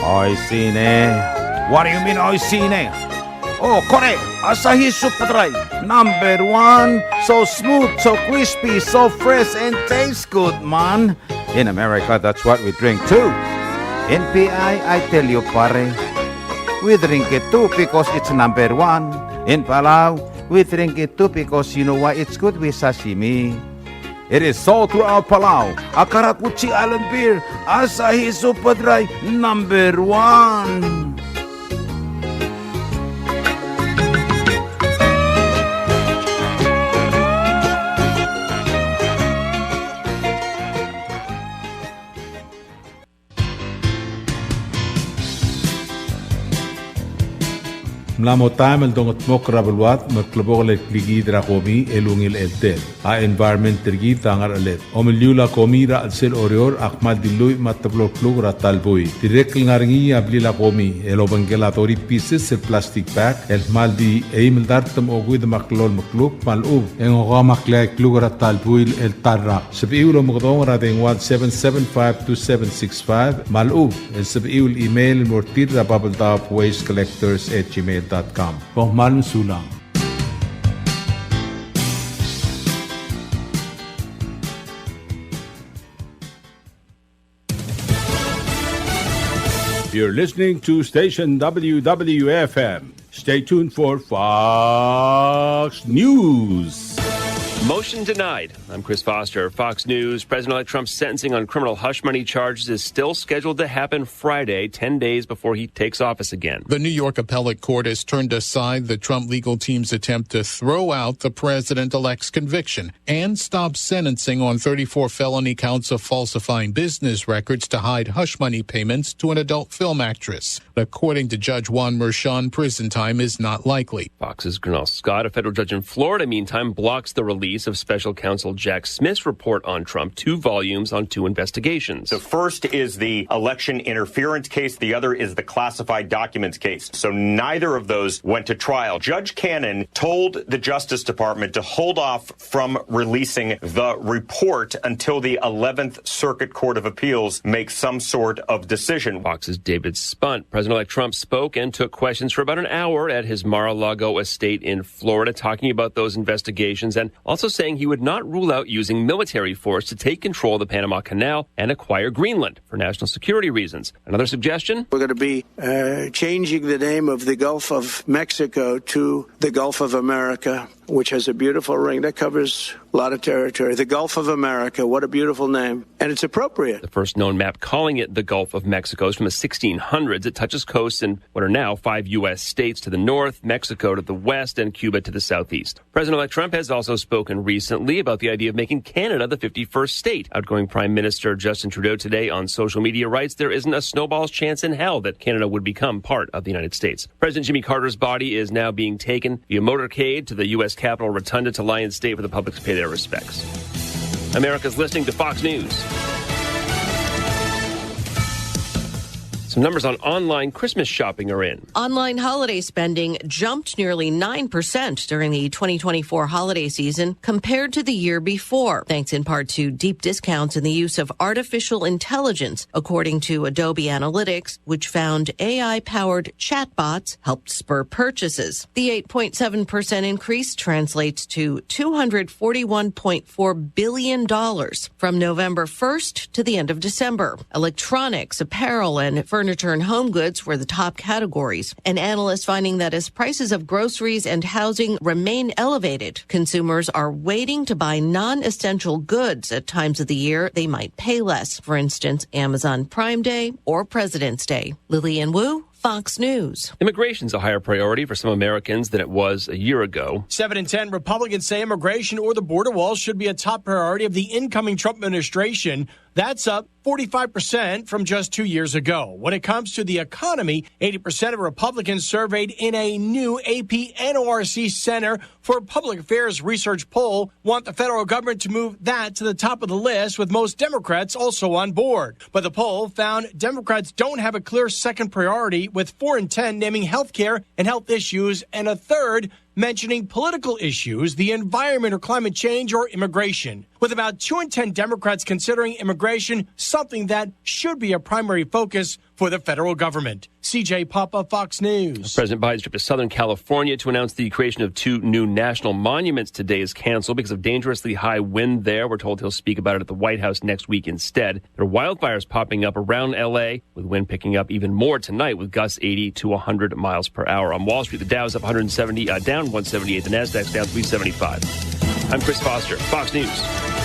Oisine. What do you mean oisine? Oh, correct. Asahi Super Dry. Number 1. So smooth, so crispy, so fresh, and tastes good, man. In America, that's what we drink too. NPI, I tell you, pare. we drink it too because it's number one. In Palau, we drink it too because you know why it's good with sashimi. It is sold throughout Palau. Akarakuchi Island Beer, Asahi Super Dry, number one. Mlamotam el dongot mok rabalwat maklabog le kligi dra komi elungil eltel a environment tergi tangar alet omelyula komi ra alsel orior akmal diluy matablo plug ra talboy direk ngaringi ablila komi elobangelatori pieces el plastic bag el maldi eimel dartam ogud maklol makluk malub en oga makle klug ra talboy el tarra sabiulo mogdong ra deng 17752765 malub el sabiul email mortir ra bubbletopwastecollectors@gmail.com. Pahmalun sulang. You're listening to station WWFM. Stay tuned for Fox News. Motion denied. I'm Chris Foster. Fox News. President-elect Trump's sentencing on criminal hush money charges is still scheduled to happen Friday, 10 days before he takes office again. The New York Appellate Court has turned aside the Trump legal team's attempt to throw out the president-elect's conviction and stop sentencing on 34 felony counts of falsifying business records to hide hush money payments to an adult film actress. According to Judge Juan Merchan, prison time is not likely. Fox's Grinnell Scott, a federal judge in Florida, meantime, blocks the release of special counsel Jack Smith's report on Trump, 2 volumes on 2 investigations. The first is the election interference case. The other is the classified documents case. So neither of those went to trial. Judge Cannon told the Justice Department to hold off from releasing the report until the 11th Circuit Court of Appeals makes some sort of decision. Fox's David Spunt. President-elect Trump spoke and took questions for about an hour at his Mar-a-Lago estate in Florida, talking about those investigations and also saying he would not rule out using military force to take control of the Panama Canal and acquire Greenland for national security reasons. Another suggestion? We're going to be changing the name of the Gulf of Mexico to the Gulf of America, which has a beautiful ring that covers a lot of territory. The Gulf of America, what a beautiful name. And it's appropriate. The first known map calling it the Gulf of Mexico is from the 1600s. It touches coasts in what are now 5 U.S. states to the north, Mexico to the west, and Cuba to the southeast. President-elect Trump has also spoken recently about the idea of making Canada the 51st state. Outgoing Prime Minister Justin Trudeau today on social media writes there isn't a snowball's chance in hell that Canada would become part of the United States. President Jimmy Carter's body is now being taken via motorcade to the U.S. Capitol Rotunda to Lions State for the public to pay their respects. America's listening to Fox News. Some numbers on online Christmas shopping are in. Online holiday spending jumped nearly 9% during the 2024 holiday season compared to the year before, thanks in part to deep discounts in the use of artificial intelligence, according to Adobe Analytics, which found AI-powered chatbots helped spur purchases. The 8.7% increase translates to $241.4 billion from November 1st to the end of December. Electronics, apparel, and furniture and home goods were the top categories. And analysts finding that as prices of groceries and housing remain elevated, consumers are waiting to buy non-essential goods at times of the year they might pay less. For instance, Amazon Prime Day or President's Day. Lillian Wu, Fox News. Immigration's a higher priority for some Americans than it was a year ago. 7 in 10 Republicans say immigration or the border walls should be a top priority of the incoming Trump administration. That's up 45% from just 2 years ago. When it comes to the economy, 80% of Republicans surveyed in a new AP NORC Center for Public Affairs research poll want the federal government to move that to the top of the list, with most Democrats also on board. But the poll found Democrats don't have a clear second priority, with 4 in 10 naming health care and health issues, and a third mentioning political issues, the environment or climate change or immigration. with about 2 in 10 Democrats considering immigration something that should be a primary focus for the federal government. CJ Papa, Fox News. President Biden's trip to Southern California to announce the creation of 2 new national monuments today is canceled because of dangerously high wind there. We're told he'll speak about it at the White House next week instead. There are wildfires popping up around L.A., with wind picking up even more tonight with gusts 80 to 100 miles per hour. On Wall Street, the Dow's up 170, down 178. The Nasdaq's down 375. I'm Chris Foster, Fox News.